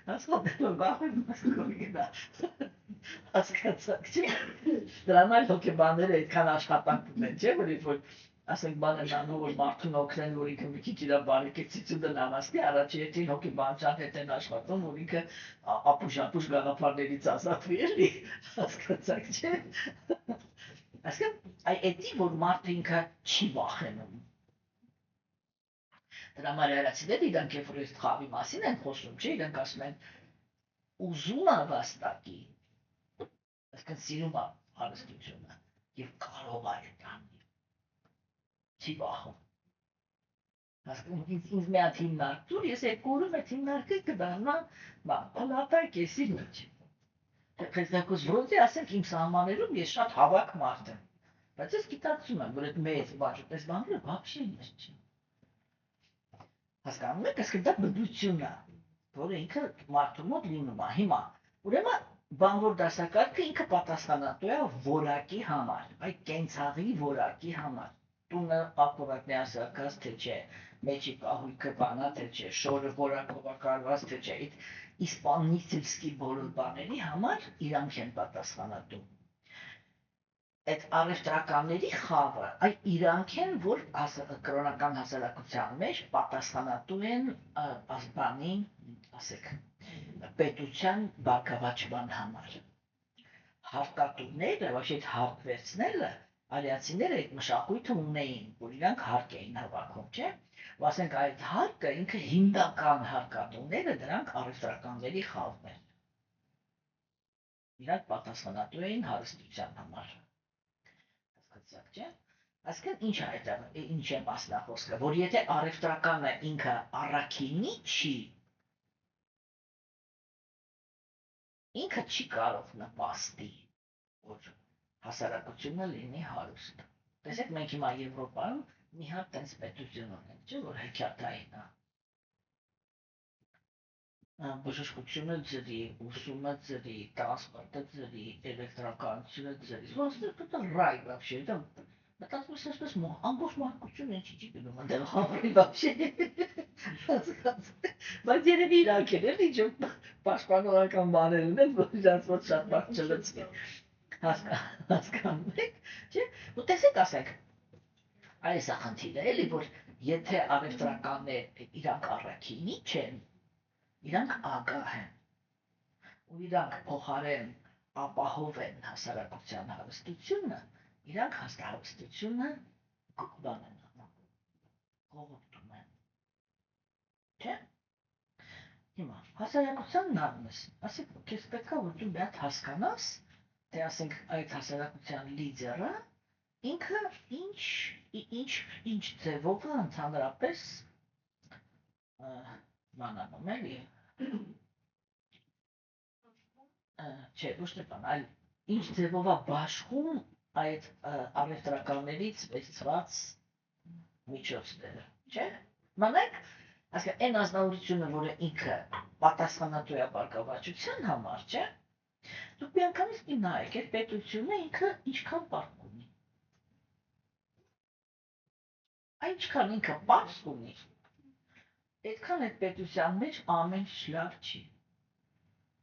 Speaker 1: Հասկացա, վախենում ես կողմինա։ Հասկացաք, չէ՞։ Դրա համար հոգեբանները այդքան աշխատանք ունեն, չէ՞, որ ասենք բան են անում, որ մարդուն օգնեն, որ ինքը մի քիչ իր բարեկեցությունը նամաստի, առաջին հոգեբանության հետ են աշխատում, որ ինքը ապուշ գաղափարներից ազատվի էլի, հասկացաք, չէ՞։ Այսինքն, այդի, որ մարդը ինքը չի վախենում։ Դրա համար հայրացիները իրանք երբ որ այս խաղի մասին են խոսում, չէ, իրանք ասում են ուզում է վաստակի, այսինքն սիրում է հարստությունը եւ կարող է տանի։ Չի վախում։ Ինձ մի հատ հիմնարկ տուր, ես 2 օրում այդ հիմնարկը կդառնա, պլատակ եսի մեջ։ Представьте, вроде ասենք իմ սահմաններում ես շատ հավաք մարդ եմ, բայց ես գիտակցում եմ, որ այդ մեծ բաժոտ, այս բանը вообще ես չի։ Հասկանում եք, այսինքն դա բնություն է, որը ինքը մարդու մոտ լինում է։ Հիմա, ուրեմն բանվոր դասակարգը ինքը պատասխանատու է որակի համար, այդ կենցաղի որակի համար։ Տունը ակուրատնի ասարկած, թե չէ, մեջի կահույքը բանա, թե չէ, շորը որակովակարված, թե չէ, իսպանիցիլսկի բոլոր բաների համար իրանք են պատասխանատու։ Այդ առևտրականների խավը, այդ իրանք են, որ կրոնական հասարակության մեջ պատասխանատու են բանի, ասեք, պետության բարգավաճման համար։ Հարկատուները, ոչ այդ հարկ վերցնելը, արիացիները այդ մշակույթը ունեին, որ իրանք հարկ էին հավաքում, չէ՞։ Ու ասենք այդ հարկը ինքը հիմնական հարկատուները դրանք առևտրականների խավն են։ Իրանք պատասխանատու էին հարստության համար։ Հասկացաք, չէ՞։ Այսինքն ինչ է այդտեղ, ինչ է մասնախոսքը, որ եթե առևտրականը ինքը առաքինի չի, ինքը չի կարող նպաստի, որ հասարակությունը լինի հարուստ։ Տեսեք, մենք հիմա Եվրոպայում մի հատ տենց պետություն ունենք, չէ՞, որ հեքիաթային է։ Բժշկությունը ձրի, ուսումը ձրի, տրանսպորտը ձրի, էլեկտրականությունը ձրի։ Ոնց это рай вообще, это մտածում ես այսպես ամբողջ մարդկությունը չի գնում այնտեղ ապրի вообще։ Բայց երևի իրանք են, էլի ինչ պաշտպանողական բաներ ունեն, որ իրանց մոտ շատ բան չլցվի։ Հասկանում եք, չէ՞։ Ու տեսեք, ասենք, այս է խնդիրը, էլի, որ եթե առևտրականներ իրանք առաքինի չեն, իրանք ագահ են։ Ու իրանք փոխարեն ապահովեն հասարակության հարստությունը, իրանք հարստությունը բանեն կողոպտում են, չէ՞։ Հիմա հասարակությանն առնում ես, ասեք քեզ պետք է որ դու մի հատ հասկանաս, թե ասենք այդ հասարակության լիդերը ինքը ինչ ձևով է ընդհանրապես բանանում էլի, չէ, ոչ թե բան, այլ ինչ ձևով է բաշխում այդ առևտրականներից վերցված միջոցները, չէ՞։ Մանեք, ասենք այն ազնվորությունը, որը ինքը պատասխանատու է բարգավաճության համար, չէ՞։ Դուք միանգամից մի նայեք, այդ պետությունը ինքը ինչքան պարտք ունի։ Այնքան ինքը պարտք ունի, այդքան այդ պետության մեջ ամեն ինչ լավ չի։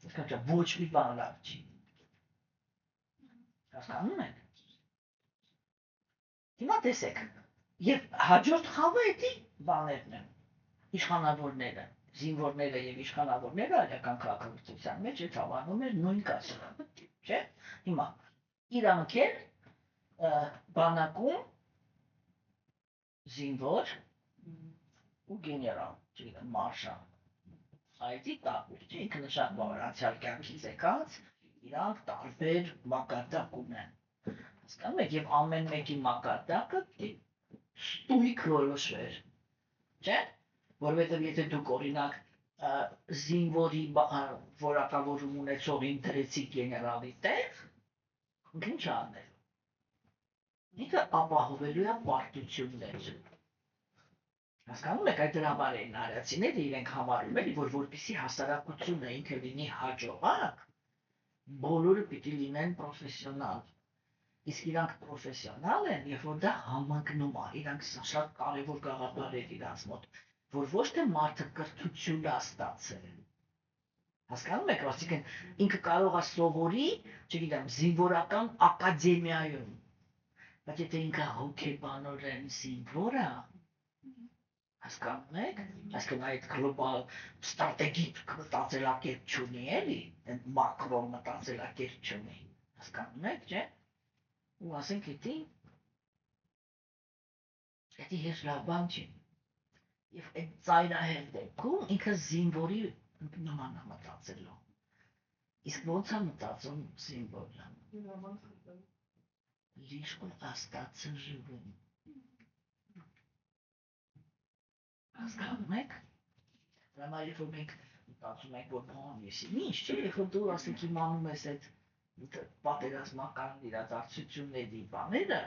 Speaker 1: Այսինքն ոչ մի բան լավ չի։ Հասկանում եք։ Հիմա տեսեք, եւ հաջորդ խավը էդի բաներն են, իշխանավորները, զինվորները եւ իշխանավորները այլական քաղաքացիության մեջ այդ հավանում էր նույն կազմը, չէ՞։ Հիմա իրանք էլ բանակում զինվոր ու գեներալ, չգիտեմ, մարշալ այդի տարբեր, չէ՞, ինքը շատ բան անցյալ կյանքից եկած, իրանք տարբեր մակարդակ ունեն։ Հասկանում եք, եւ ամեն մեկի մակարդակը ստույգ որոշվեր, չէ՞։ Որովհետեւ եթե դուք օրինակ զինվորի որակավորում ունեցողին դրեցի գեներալի տեղ, ինքը ինչ անել։ Ինքը ապահովելու է պարտություններ։ Հասկանում եք, այդ դրա համար են արիացիները իրենք համարում են, որ որպեսզի հասարակությունը ինքը լինի հաջողակ, բոլորը պիտի լինեն պրոֆեսիոնալ։ Իսկ իրանք պրոֆեսիոնալ են, երբ որ դա համընկնում է, իրանք շատ կարևոր գաղափար է իրանց մոտ, որ ոչ թե մարդը կրթություն է ստացել։ Հասկանում եք, այսինքն ինքը կարող է սովորի, չգիտեմ, զինվորական ակադեմիայում, բայց եթե ինքը հոգեբանորեն զինվոր է, հասկանում եք, այսինքն այդ գլոբալ ստրատեգիկ մտածելակերպ չունի էլի, այդ մակրո մտածելակերպ չունի, հասկանում եք, չէ՞։ Ու ասենք էդի հեշտ լավ բան չի։ Եվ այդ ծայրահեղ դեպքում ինքը զինվորի նման է մտածելու։ Իսկ ո՞նց է մտածում զինվորը։ Лишь остаться живым։ Հասկանում եք։ Դրա համար երբ որ մենք մտածում ենք, որ բան եսի, ինչ չէ, երբ որ դու ասենք իմանում ես այդ պատերազմական իրադարձությունների բաները,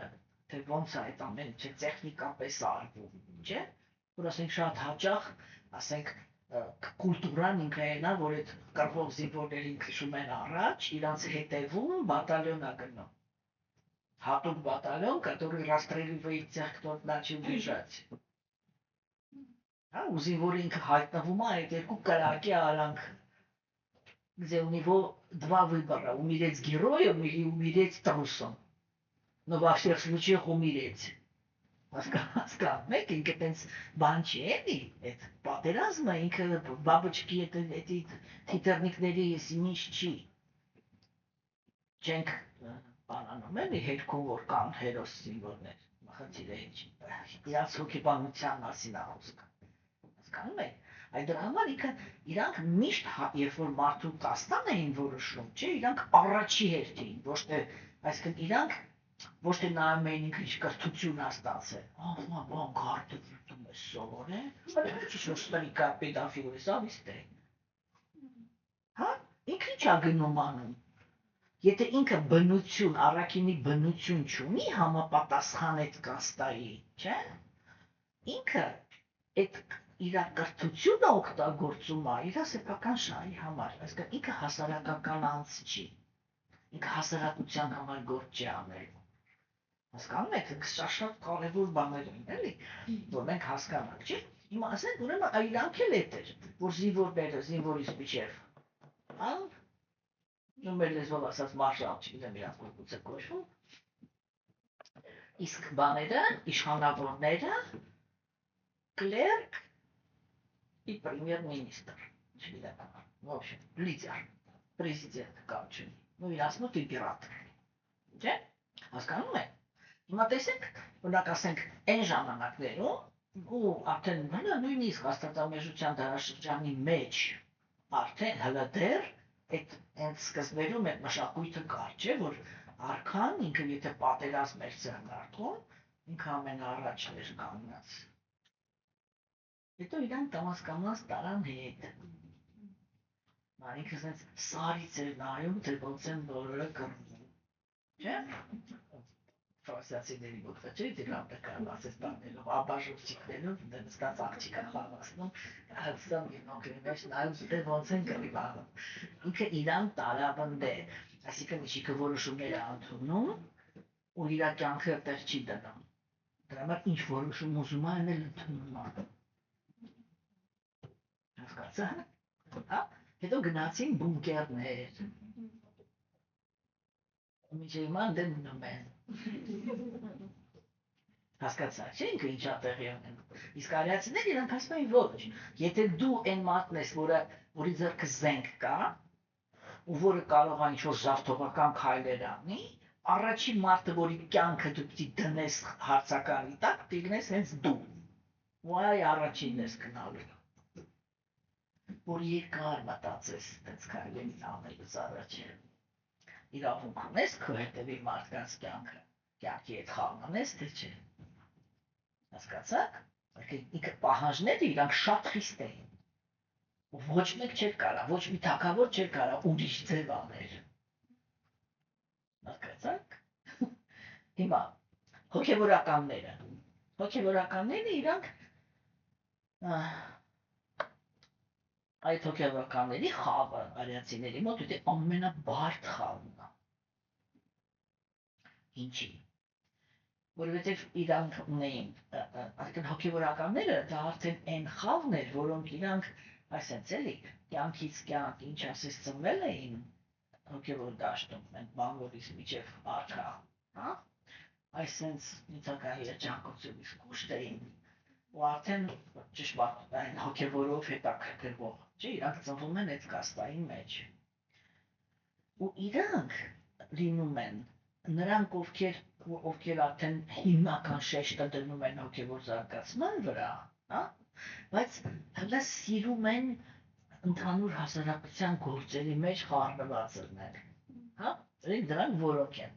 Speaker 1: թե ոնց է այդ ամեն ինչը տեխնիկապես արվում, չէ՞, որ ասենք շատ հաճախ, ասենք կուլտուրան ինքը այնա, որ այդ կռվող զինվորներին քշում են առաջ, իրանց հետևում բատալյոն է գնում։ Հատուկ батальон, который расстреливает тех, кто начал бежать։ Հա, ու զինվորը ինքը հայտնվում է այդ երկու կրակի արանք, где у него два выбора: умереть героем или умереть трусом. Но во всех случаях умереть. Հասկանում եք, ինքը տենց բան չի էլի, այդ պատերազմը ինքը բաբոչկի էդի թիթեռնիկների ինչ չի։ Չենք բանանում էլի հետքում, որ կան հերոս զինվորներ, խնդիրը ինչ, իրանց հոգեբանության մասին է խոսքը։ Հասկանում եք, այդ դրա համար իրանք միշտ, երբ որ մարդու կաստան էին որոշում, չէ, իրանք առաջի հերթին, ոչ թե, այսինքն իրանք ոչ թե նայում էին ինքը ինչ կրթություն է ստացել, բան քարտը դիտում է սովորել, բայց ինչ որ ստրիկա պետաֆիլ է, սավիստե։ Հա, ինքը ինչ է գնում անում։ Եթե ինքը բնություն, առաքինի բնություն չունի համապատասխան այդ կաստայի, չէ՞, ինքը այդ իր կրթությունը օգտագործում է իր սեփական շահի համար, այսինքն ինքը հասարակական անձ չի, ինքը հասարակության համար գործ չի անելու։ Հասկանում եք, շատ կարևոր բաներ են, էլի, որ մենք հասկանանք, չէ՞։ Հիմա ասենք, ուրեմն իրանք էլ էր, որ զինվորները, զինվորից միջև, ու մեր լեզվով ասած մարշալ, չգիտեմ իրանք կողմից է կոչվում, իսկ բաները, իշխանավորները, կլերկ и премьер-министр, չգիտեմ, в общем, լիդեր, պրեզիդենտ կամ չունի։ ու իրաց մոտ իմպերատոր, չէ՞, հասկանում եք։ Հիմա տեսեք, օրինակ ասենք այն ժամանակներում ու արդեն նույնիսկ աստվածամեժության դարաշրջանի մեջ արդեն հələ դեռ այդ հենց սկզբերում այդ մշակույթը կար, չէ՞, որ արքան ինքը եթե պատերազմ էր ձեռնարկում, ինքը ամենաառաջն էր կանգնած։ Հետո իրանք կամաց տարան հետ։ Ինքը ասենց սարից էր նայում, թե ոնց են բոլորը կռվում, չէ՞։ Ֆրանսիացիների մոտ չէ, դրանք կարող ասես տանելով, աբաժուրցիկներով, նստած աղջիկա խաղացնում, հացան գինոքերի մեջ նայում, թե ոնց են կռիվանում։ Ինքը իրան տարավնդ է, այսինքն իշիքը որոշումներ է ընդունում, ու իր կյանքը տեղ չի դնում։ Դրա համար ինչ որոշում ուզում է անել ընդունում է։ Հասկացա՞ք։ Հա։ Հետո գնացին բունկերներ։ Մինչև հիմա դե մնում են։ Հասկացա՞ք, չէ՞ ինքը ինչա տեղի ունենում։ Իսկ արիացիները իրանք ասում են ոչ։ Եթե դու այն մարդն ես, որի ձեռքը զենք կա, ու որը կարող է ինչ-որ զարթողական քայլեր անի, առաջին մարդը, որի կյանքը դու պիտի դնես հարցականի տակ, դիգնես հենց դու։ Ու այ առաջինն ես գնալու։ Որ երկար մտածես այդպես քայլերի անելուց առաջ։ Իրավունք ունես քո հետևի մարդկանց կյանքի հետ խառնես, թե չէ։ Հասկացաք։ Ինքը պահանջները իրանք շատ խիստ էին։ Ոչ մեկ չէր կարա, ոչ մի թագավոր չէր կարա ուրիշ ձև աներ։ Հասկացաք։ Հիմա հոգևորականները իրանք այդ հոգևորականների խավը արիացիների մոտ դե ամենաբարդ խավն է։ Ինչի։ Որովհետև իրանք ունեին, այսինքն հոգևորականները դա արդեն այն խավն էր, որոնք իրանք, այսպես էլի, կյանքից կյանք, ինչ ասես ծնվել էին հոգևոր դաշտում, մենք բանվորից միջև արքա, հա։ Այսպես նյութական երջանկությունից կուշտ էին, ու արդեն ճշմարիտ այն հոգևորով հետաքրքրվող, չէ, իրանք ծնվում են այդ կաստային մեջ։ Ու իրանք լինում են նրանք, ովքեր արդեն հիմնական շեշտը դնում են հոգևոր զարգացման վրա, հա, բայց հələ սիրում են ընդհանուր հասարակության գործերի մեջ խառնված լինել, հա, դրանք որոնք են,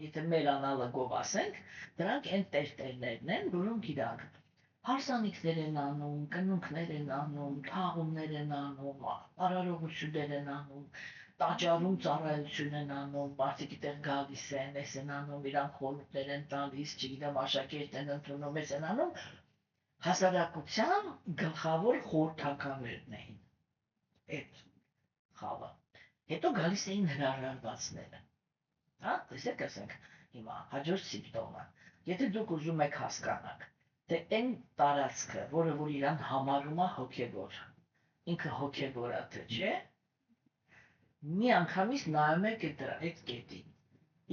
Speaker 1: եթե մեր անալոգով ասենք, դրանք այն տերտերներն են, որոնք իրանք հարսանիքներ են անում, կնունքներ են անում, թաղումներ են անում, արարողություններ են անում, տաճարում ծառայություն են անում, մարդիկ այդտեղ գալիս են, էս են անում, իրանք խորհուրդներ են տալիս, չգիտեմ, աշակերտ են ընդունում, էս են անում, հասարակության գլխավոր խորհրդականներն էին այդ խավը։ Հետո գալիս էին հրաժարվածները։ Հա, տեսեք, ասենք, հիմա հաջորդ սիմպտոմը։ Եթե դուք ուզում եք հասկանալ, թե այն տարածքը, որը որ իրան համարում է հոգևոր, ինքը հոգևոր է, թե չէ, մի անգամից նայում եք այդ կետին,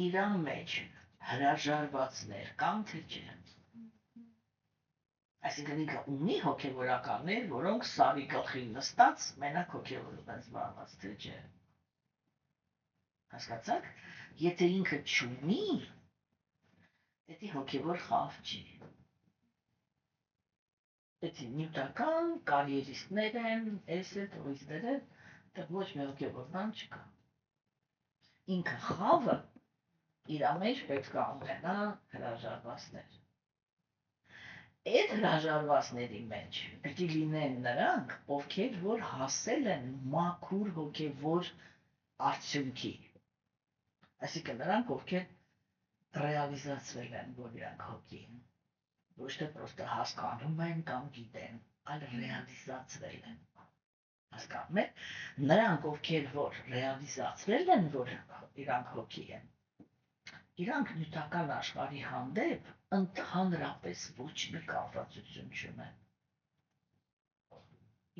Speaker 1: իրան մեջ հրաժարվածներ կան, թե չէ։ Այսինքն ինքը ունի հոգևորականներ, որոնք սարի գլխին նստած մենակ հոգևորով են զբաղված, թե չէ։ Հասկացաք, եթե ինքը չունի, դա հոգևոր խավ չի։ Դա նյութական կարիերիստներ են, էս է, տուրիստներ են, դա ոչ մի հոգևոր բան չկա։ Ինքը խավը իր մեջ պետք է ունենա հրաժարվածներ։ Այդ հրաժարվածների մեջ պիտի լինեն նրանք, ովքեր որ հասել են մաքուր հոգևոր արդյունքի։ Այսինքն նրանք, ովքեր ռեալիզացվել են, որ իրանք հոգի են։ Ոչ թե պրոստը հասկանում են կամ գիտեն, այլ ռեալիզացվել են։ Հասկանում եք, նրանք, ովքեր որ ռեալիզացվել են, որ իրանք հոգի են, իրանք նյութական աշխարհի հանդեպ ընդհանրապես ոչ մի կապվածություն չունեն։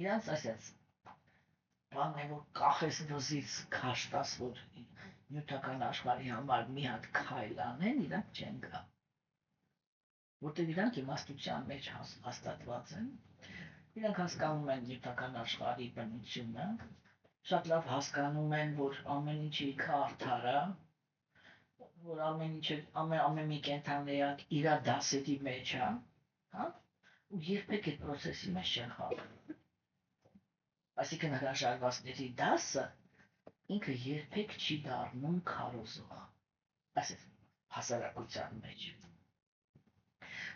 Speaker 1: Իրանց այսպես բանն է, որ կախես վզից քաշտաս, որ նյութական աշխարհի համար մի հատ քայլ անեն, իրանք չեն գա։ Որտեղ իրանք իմաստության մեջ հաստատված են, իրանք հասկանում են նյութական աշխարհի բնությունը, շատ լավ հասկանում են, որ ամեն ինչ ինքը արդար է, որ ամեն ինչը ամեն մի կենթանիակ իր դասերի մեջ է, հա? Ու երբեք այդ process-ի մեջ չեն խաղում։ Այսինքն հրաժարվածների դասը ինքը երբեք չի դառնում քարոզող, այսինքն հասարակության մեջ։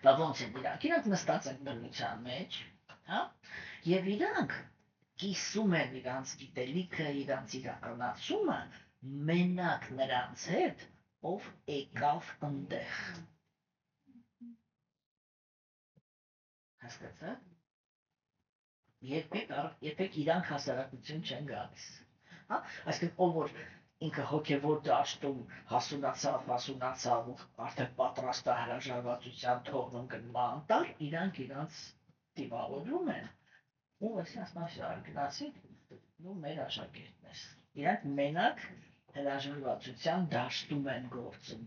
Speaker 1: Լավ ոնց են իրանք նստած են բնության մեջ, հա? Եվ իրանք կիսում են իրանց գիտելիքը, իրանց իրականացումը մենակ նրանց հետ, ով եկավ ընդեղ։ Հասկացա՞ք։ Երբեք իրանք հասարակություն չեն գալիս։ Հա? Այսինքն ով որ ինքը հոգևոր դաշտում հասունացավ ու արդեն պատրաստ է հրաժարվածության թողնում գնման տալ, իրանք դիմավորում են։ Ու այսպես մասշար գնացի, դու մեր աշակերտն ես։ Իրանք մենակ հրաժարվածության դաշտում են գործում,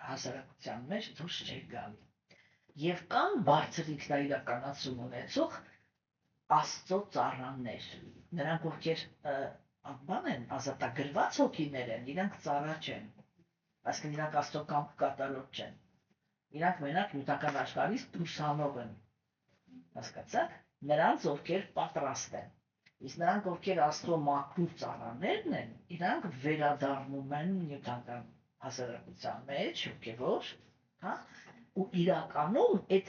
Speaker 1: հասարակության մեջ դուրս չեն գալի։ Եվ կան բարձր ինքնաիրականացում ունեցող Աստծո ծառաներ, նրանք ովքեր բան են, ազատագրված հոգիներ են, իրանք ծառա չեն, այսինքն իրանք Աստծո կամք կատարող չեն, իրանք մենակ նյութական աշխարհից դուրս հանող են, հասկացաք, նրանց ովքեր պատրաստ են, իսկ նրանք ովքեր Աստծո մաքուր ծառաներն են, իրանք վերադառնում են նյութական հասարակության մեջ, հոգևոր, հա, ու իրականում այդ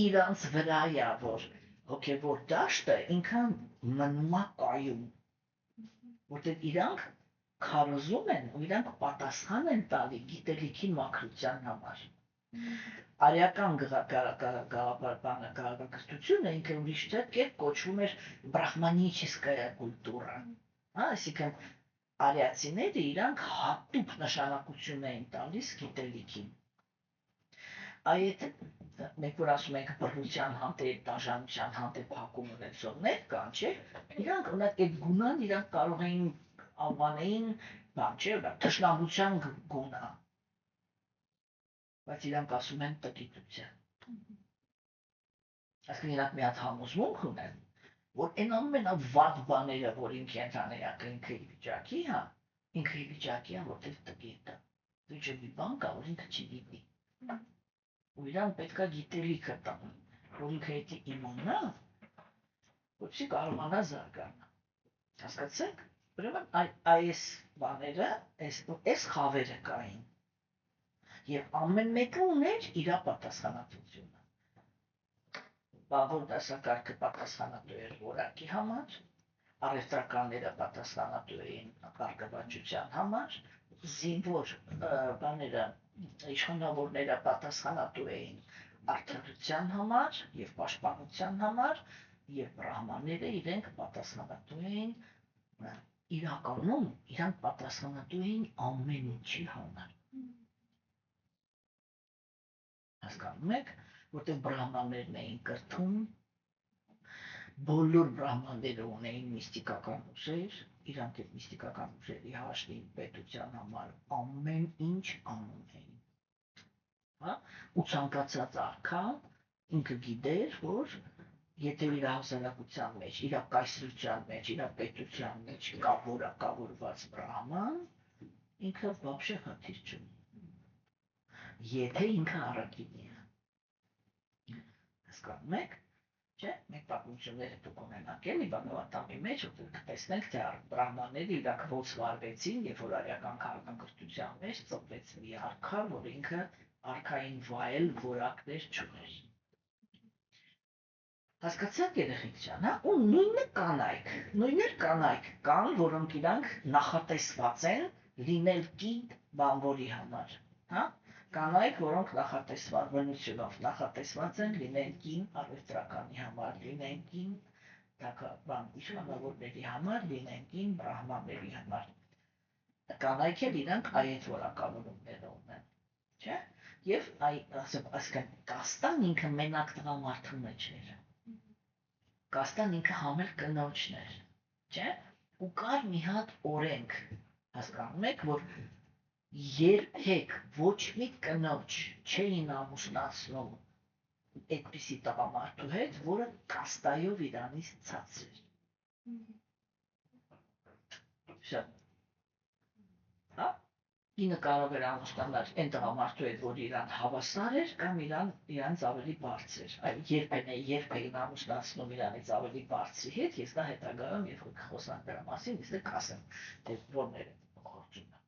Speaker 1: իրանց վրայա, որ հոգևոր դաշտը ինքը մնում է կայուն, որտեղ իրանք քարոզում են ու իրանք պատասխան են տալի գիտելիքի մաքրության համար։ Արիական գաղափարությունը ինքը ուրիշ կերպ կոչվում էր բրահմանիչеская կուլտուրա, այսինքն արիացիները իրանք հատուկ նշանակություն էին տալիս գիտելիքին։ Այդ մենք որ ասում ենք բռնության հանդեպ, դաժանության հանդեպ հակում ունեցողներ կան, չէ՞, իրանք ունակ այդ գունան իրանք կարող էին անվանեին, բան չէ, թշնամության գունա, բայց իրանք ասում են տգիտության։ Այսինքն իրանք մի հատ համոզմունք ունեն, որ այն ամենավատ բաները, որ ինքը ընդհանրակը ինքը ի վիճակի է, ինքը ի վիճակի է, որտեղ տգիտ է։ Դու չէ մի բան կա, որ ինքը չի գիտի։ Ու իրան պետք է գիտելիքը տան, որ ինքը էդի իմանա, որպեսզի կարողանա զարգանա։ Հասկացեք։ Ուրեմն այս բաները, այս խավերը կային։ Եվ ամեն մեկը ուներ իր պատասխանատվությունը։ Բանվոր դասակարգը պատասխանատու էր որակի համար, առևտրականները պատասխանատու էին բարգավաճության համար, զինվոր բաները իշխանավորները պատասխանատու էին արդարության համար եւ պաշտպանության համար եւ բրահմանները իրենք պատասխանատու էին իրականում իրանք պատասխանատու էին ամեն ինչի համար։ Հասկանում եք, որտեղ բրահմաններն էին կրթում, բոլոր բրահմանները ունեին միստիկական ուժեր, իրանք այդ միստիկական ուժերի հաշվին պետության համար ամեն ինչ անում էին։ Հա? Ու ցանկացած արքա ինքը գիտեր, որ եթե իր հասարակության մեջ, իր կայսրության մեջ, իր պետության մեջ կա որակավորված բրահման, ինքը вообще խնդիր չունի։ Եթե ինքը առաքինի է։ Հասկանում եք, չէ՞, մենք պատմությունները դուք ունենաք էլի բանավատամի մեջ, որտեղ կտեսնենք, թե բրահմանները իրանք ոնց վարվեցին, երբ որ արիական քաղաքակրթության մեջ ծնվեց մի արքա, որ ինքը արքային վայել որակներ չուներ։ Հասկացաք երեխեք ջան, հա, ու նույններ կանայք կան, որոնք իրանք նախատեսված են լինել կին բանվորի համար, հա, կանայք, որոնք նախատեսված բնությունով նախատեսված են լինել կին առևտրականի համար, լինեն կին իշխանավորների համար, լինեն կին բրահմանների համար։ Կանայք էլ իրանք այդ որակավորումները ունեն, չէ՞։ Եվ այսինքն կաստան ինքը մենակ տղամարդու մեջ էր։ Կաստան ինքը համեր կնոջն էր, չէ՞։ Ու կար մի հատ օրենք, հասկանում եք, որ երբեք ոչ մի կնոջ չէին ամուսնացնում այդպիսի տղամարդու հետ, որը կաստայով իրանից ցածր էր։ շատ հա ինը կարող էր ամուսնանալ այն տղամարդու հետ, որ իրան հավասար էր կամ իրանից ավելի բարձր։ Այլ երբեք ամուսնացնում իրանից ավելի բարձրի հետ, ես դա հետագայում, երբ որ կխոսանք դրա մասին, ես կասեմ, թե որներ են փոխությունը։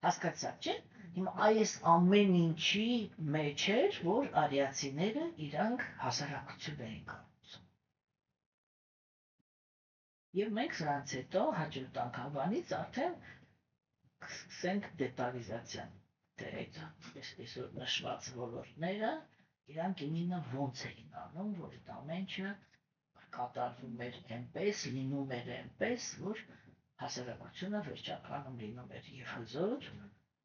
Speaker 1: Հասկացաք, չէ՞։ Հիմա այս ամեն ինչի մեջ էր, որ արիացիները իրանք հասարակություն էին կառուցում։ Եվ մենք սրանց հետո հաջորդ անգամվանից արդեն սկսենք դետալիզացիան, թե այդ այսօր նշված ոլորտները իրանք ինքը ոնց էին անում, որ այդ ամեն ինչը կատարվում էր այնպես, լինում էր այնպես, որ հասարակությունը վերջականում լինում էր եւ հզոր,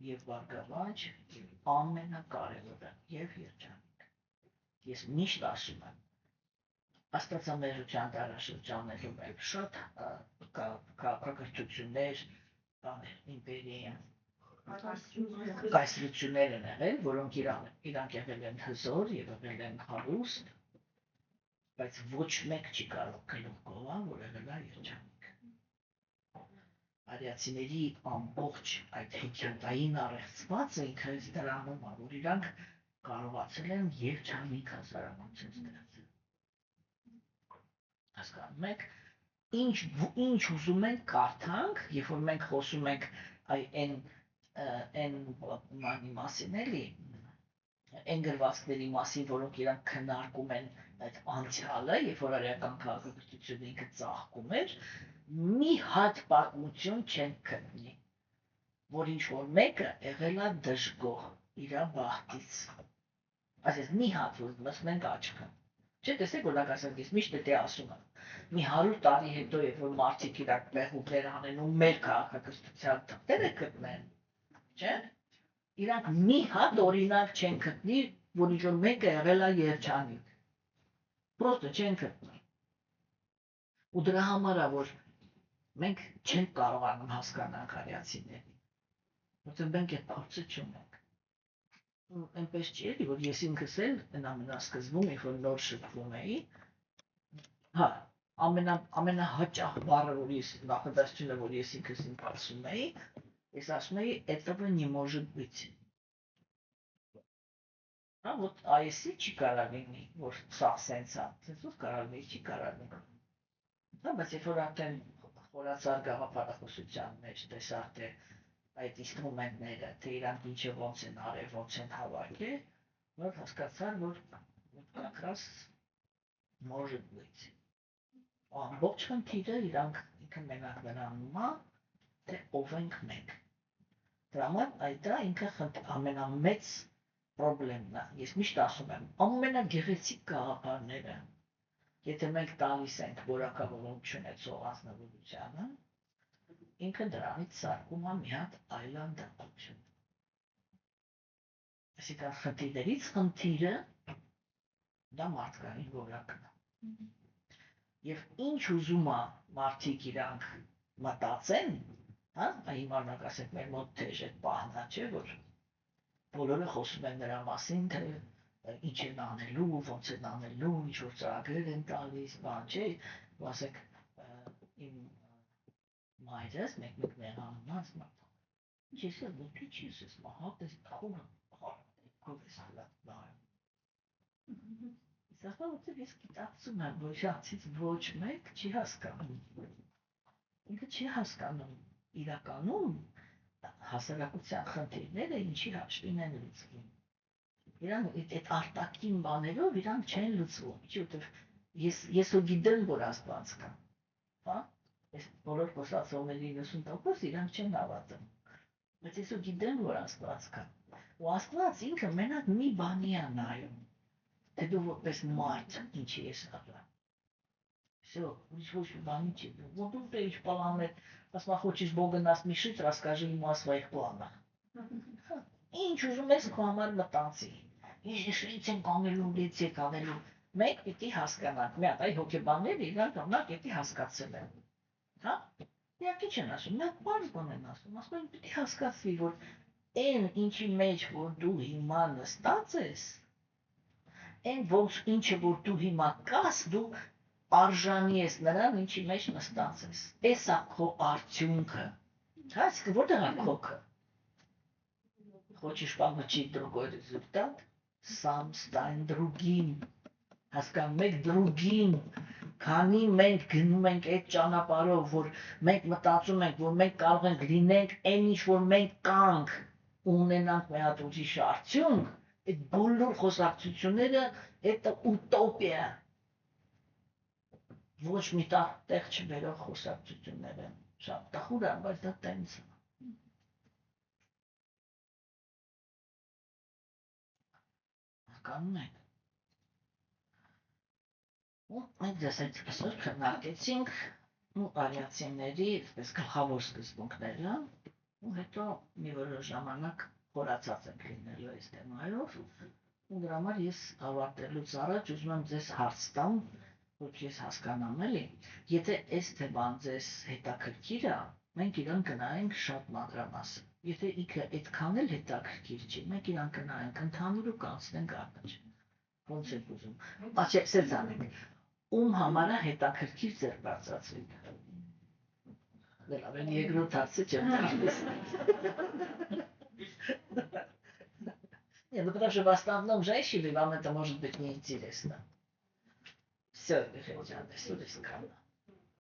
Speaker 1: եւ բարգավաճ, եւ ամենակարևորը եւ երջանիկ։ Ես միշտ ասում եմ, աստվածամերության դարաշրջաններում էլ շատ քաղաքակրթություններ իմպերիա կայսրություններ են եղել, որոնք իրանք եղել են հզոր եւ եղել են հարուստ, բայց ոչ մեկ չի կարող գլուխ գովալ, որ եղել է երջանիկ։ Արիացիների ամբողջ այդ հեքիաթային առեղծվածը ինքը դրանում է, որ իրանք կարողացել են երջանիկ հասարակություն ստեղծել։ Հասկանում եք, ինչ ուզում ենք կարդանք, երբ որ մենք խոսում ենք այն բանի մասին էլի, այն գրվածքների մասին, որոնք իրանք քննարկում են այդ անցյալը, երբ որ արիական քաղաքակրթությունը ինքը ծաղկում էր, մի հատ պատմություն չենք գտնի, որ ինչ-որ մեկը եղել է դժգոհ իր բախտից։ Այսինքն մի հատ որ մտնենք աչքը։ Չէ՞, տեսեք, որ լակասակ ես միշտ դա ասում եմ։ Մի 100 տարի հետո, երբ որ մարդիկ իրար բեղուկներ անեն ու մեր քաղաքակրթության թղթերը գտնեն, չէ՞, իրանք մի հատ օրինակ չեն գտնի, որ ինչ-որ մեկը եղել է երջանիկ։ Պրոստը չեն գտնի։ Ու դրա համար է, որ մենք չենք կարողանում հասկանալ արիացիներին, որտեղ մենք այդ փորձը չունենք։ Այնպես չի էլի, որ ես ինքս էլ այն ամենասկզբում, երբ որ նոր շփվում էի, հա, ամենահաճախ բառը, որ ես նախադասությունը, որ ես ինքս ինձ ասում էի, ես ասում էի, этого не может быть։ Հա, вот այսի չի կարող լինի, որ սա սենց է, սենց որ կարող լինի, չի կարող լինի։ Հա, բայց երբ որ արդեն խորացար գաղափարախոսության մեջ տեսար, թե այդ ինստրումենտները, թե իրանք ինչը ոնց են արել, ոնց են հավաքել, որ հասկացար, որ կակրաս может быть։ Ամբողջ խնդիրը իրանք ինքը մենակ նրանում է, թե ով ենք մենք։ Դրա համար դա ինքը ամենամեծ պրոբլեմն է։ Ես միշտ ասում եմ, ամենագեղեցիկ գաղափարները, եթե մենք տալիս ենք որակավորում չունեցող ազնվորությանը, ինքը դրանից սարքում է մի հատ այլանդակություն։ Այսինքն խնդիրներից խնդիրը դա մարդկային որակն է։ Եվ ինչ ուզում է մարդիկ իրանք մտածեն, հա, հիմա ասենք մեր մոտ թեժ այդ պահն է, չէ, որ բոլորը խոսում են նրա մասին, թե ինչ են անելու, ոնց են անելու, ինչ որ ծրագրեր են տալիս, բան, չէ, ու ասեք իմ մայրս մեկ մեղանունած մարդը։ Ես էլ ոքի չես ես մահատ ես խորը, կովես լատնայում։ Իսախա ոտև ես կիտացում եմ, որ շացից ոչ մեկ չի հասկանում։ Ինքը չի հասկանում իրականում հասարակության խնդիրները ինչի հաշվին են լուծվում։ Իրանք այդ արտաքին բաներով իրանք չեն լուծվում, ինչի որտև ես ու գիտեմ, որ Աստված կա, հա? Ես բոլոր խոսացողների 90% իրանք չեն հավատում, բայց ես ու գիտեմ, որ Աստված կա, ու Աստված ինքը մենակ մի բանի է нայում, թե դու որպես մարդ ինչի ես աղա, всё, ոչ բանի չի, вот тут есть планы, ասма хочешь Бога насмешить, расскажи ему о своих планах, ինչ ուզում ես քո համար մտածի, ես ինչ եմ կանելու, դից եք անելու, մեկ պիտի հասկանանք, մի հատ այ հոգեբանները իրանք օրինակ պիտի հասկացել են, հա, իրանք ինչ են ասում, նա բարձ բան են ասում, ասում են պիտի հասկացվի, որ այն ինչի մեջ, որ դու հիմա նստած ես, այն ոնց ինչը, որ դու հիմա կաս, դու արժանի ես նրան, ինչի մեջ նստած ես։ Էս է քո արդյունքը։ Այսինքն որտեղ է քոքը։ Хочешь получить другой результат? Сам стань другим։ Հասկանում եք другим։ Քանի մենք գնում ենք այդ ճանապարհով, որ մենք մտածում ենք, որ մենք կարող ենք լինենք այն ինչ որ մենք կանք ու ունենանք մի հատ ուրիշ արդյունք, այդ բոլոր խոսակցությունները դա ուտոպիա։ Ոչ մի տեղ չբերող խոսակցություններ են։ Շատ տխուր է, բայց դա տենց է։ Հասկանում եք։ Մենք ձեզ այսօր քննարկեցինք արիացիների այսպես գլխավոր սկզբունքները, ու հետո մի որոշ ժամանակ խորացած ենք լինելու այս թեմայով, ու դրա համար ես ավարտելուց առաջ ուզում եմ ձեզ հարց տամ, որ ես հասկանամ էլի, եթե այս թեման ձեզ հետաքրքիր է, մենք իրան գնայինք շատ մանրամասն, եթե ինքը այդքան էլ հետաքրքիր չի, մենք իրան գնայինք ընդհանուր ու կանցնենք առաջ, ոնց եք ուզում, աչե, սենց անենք, ում համար է հետաքրքիր ձեր բարձրացրիք։ Լավ, երկրորդ հարցը չեմ տալիս։ Нет, ну потому что в основном женщины вам это может быть неинтересно. Все, до свидания.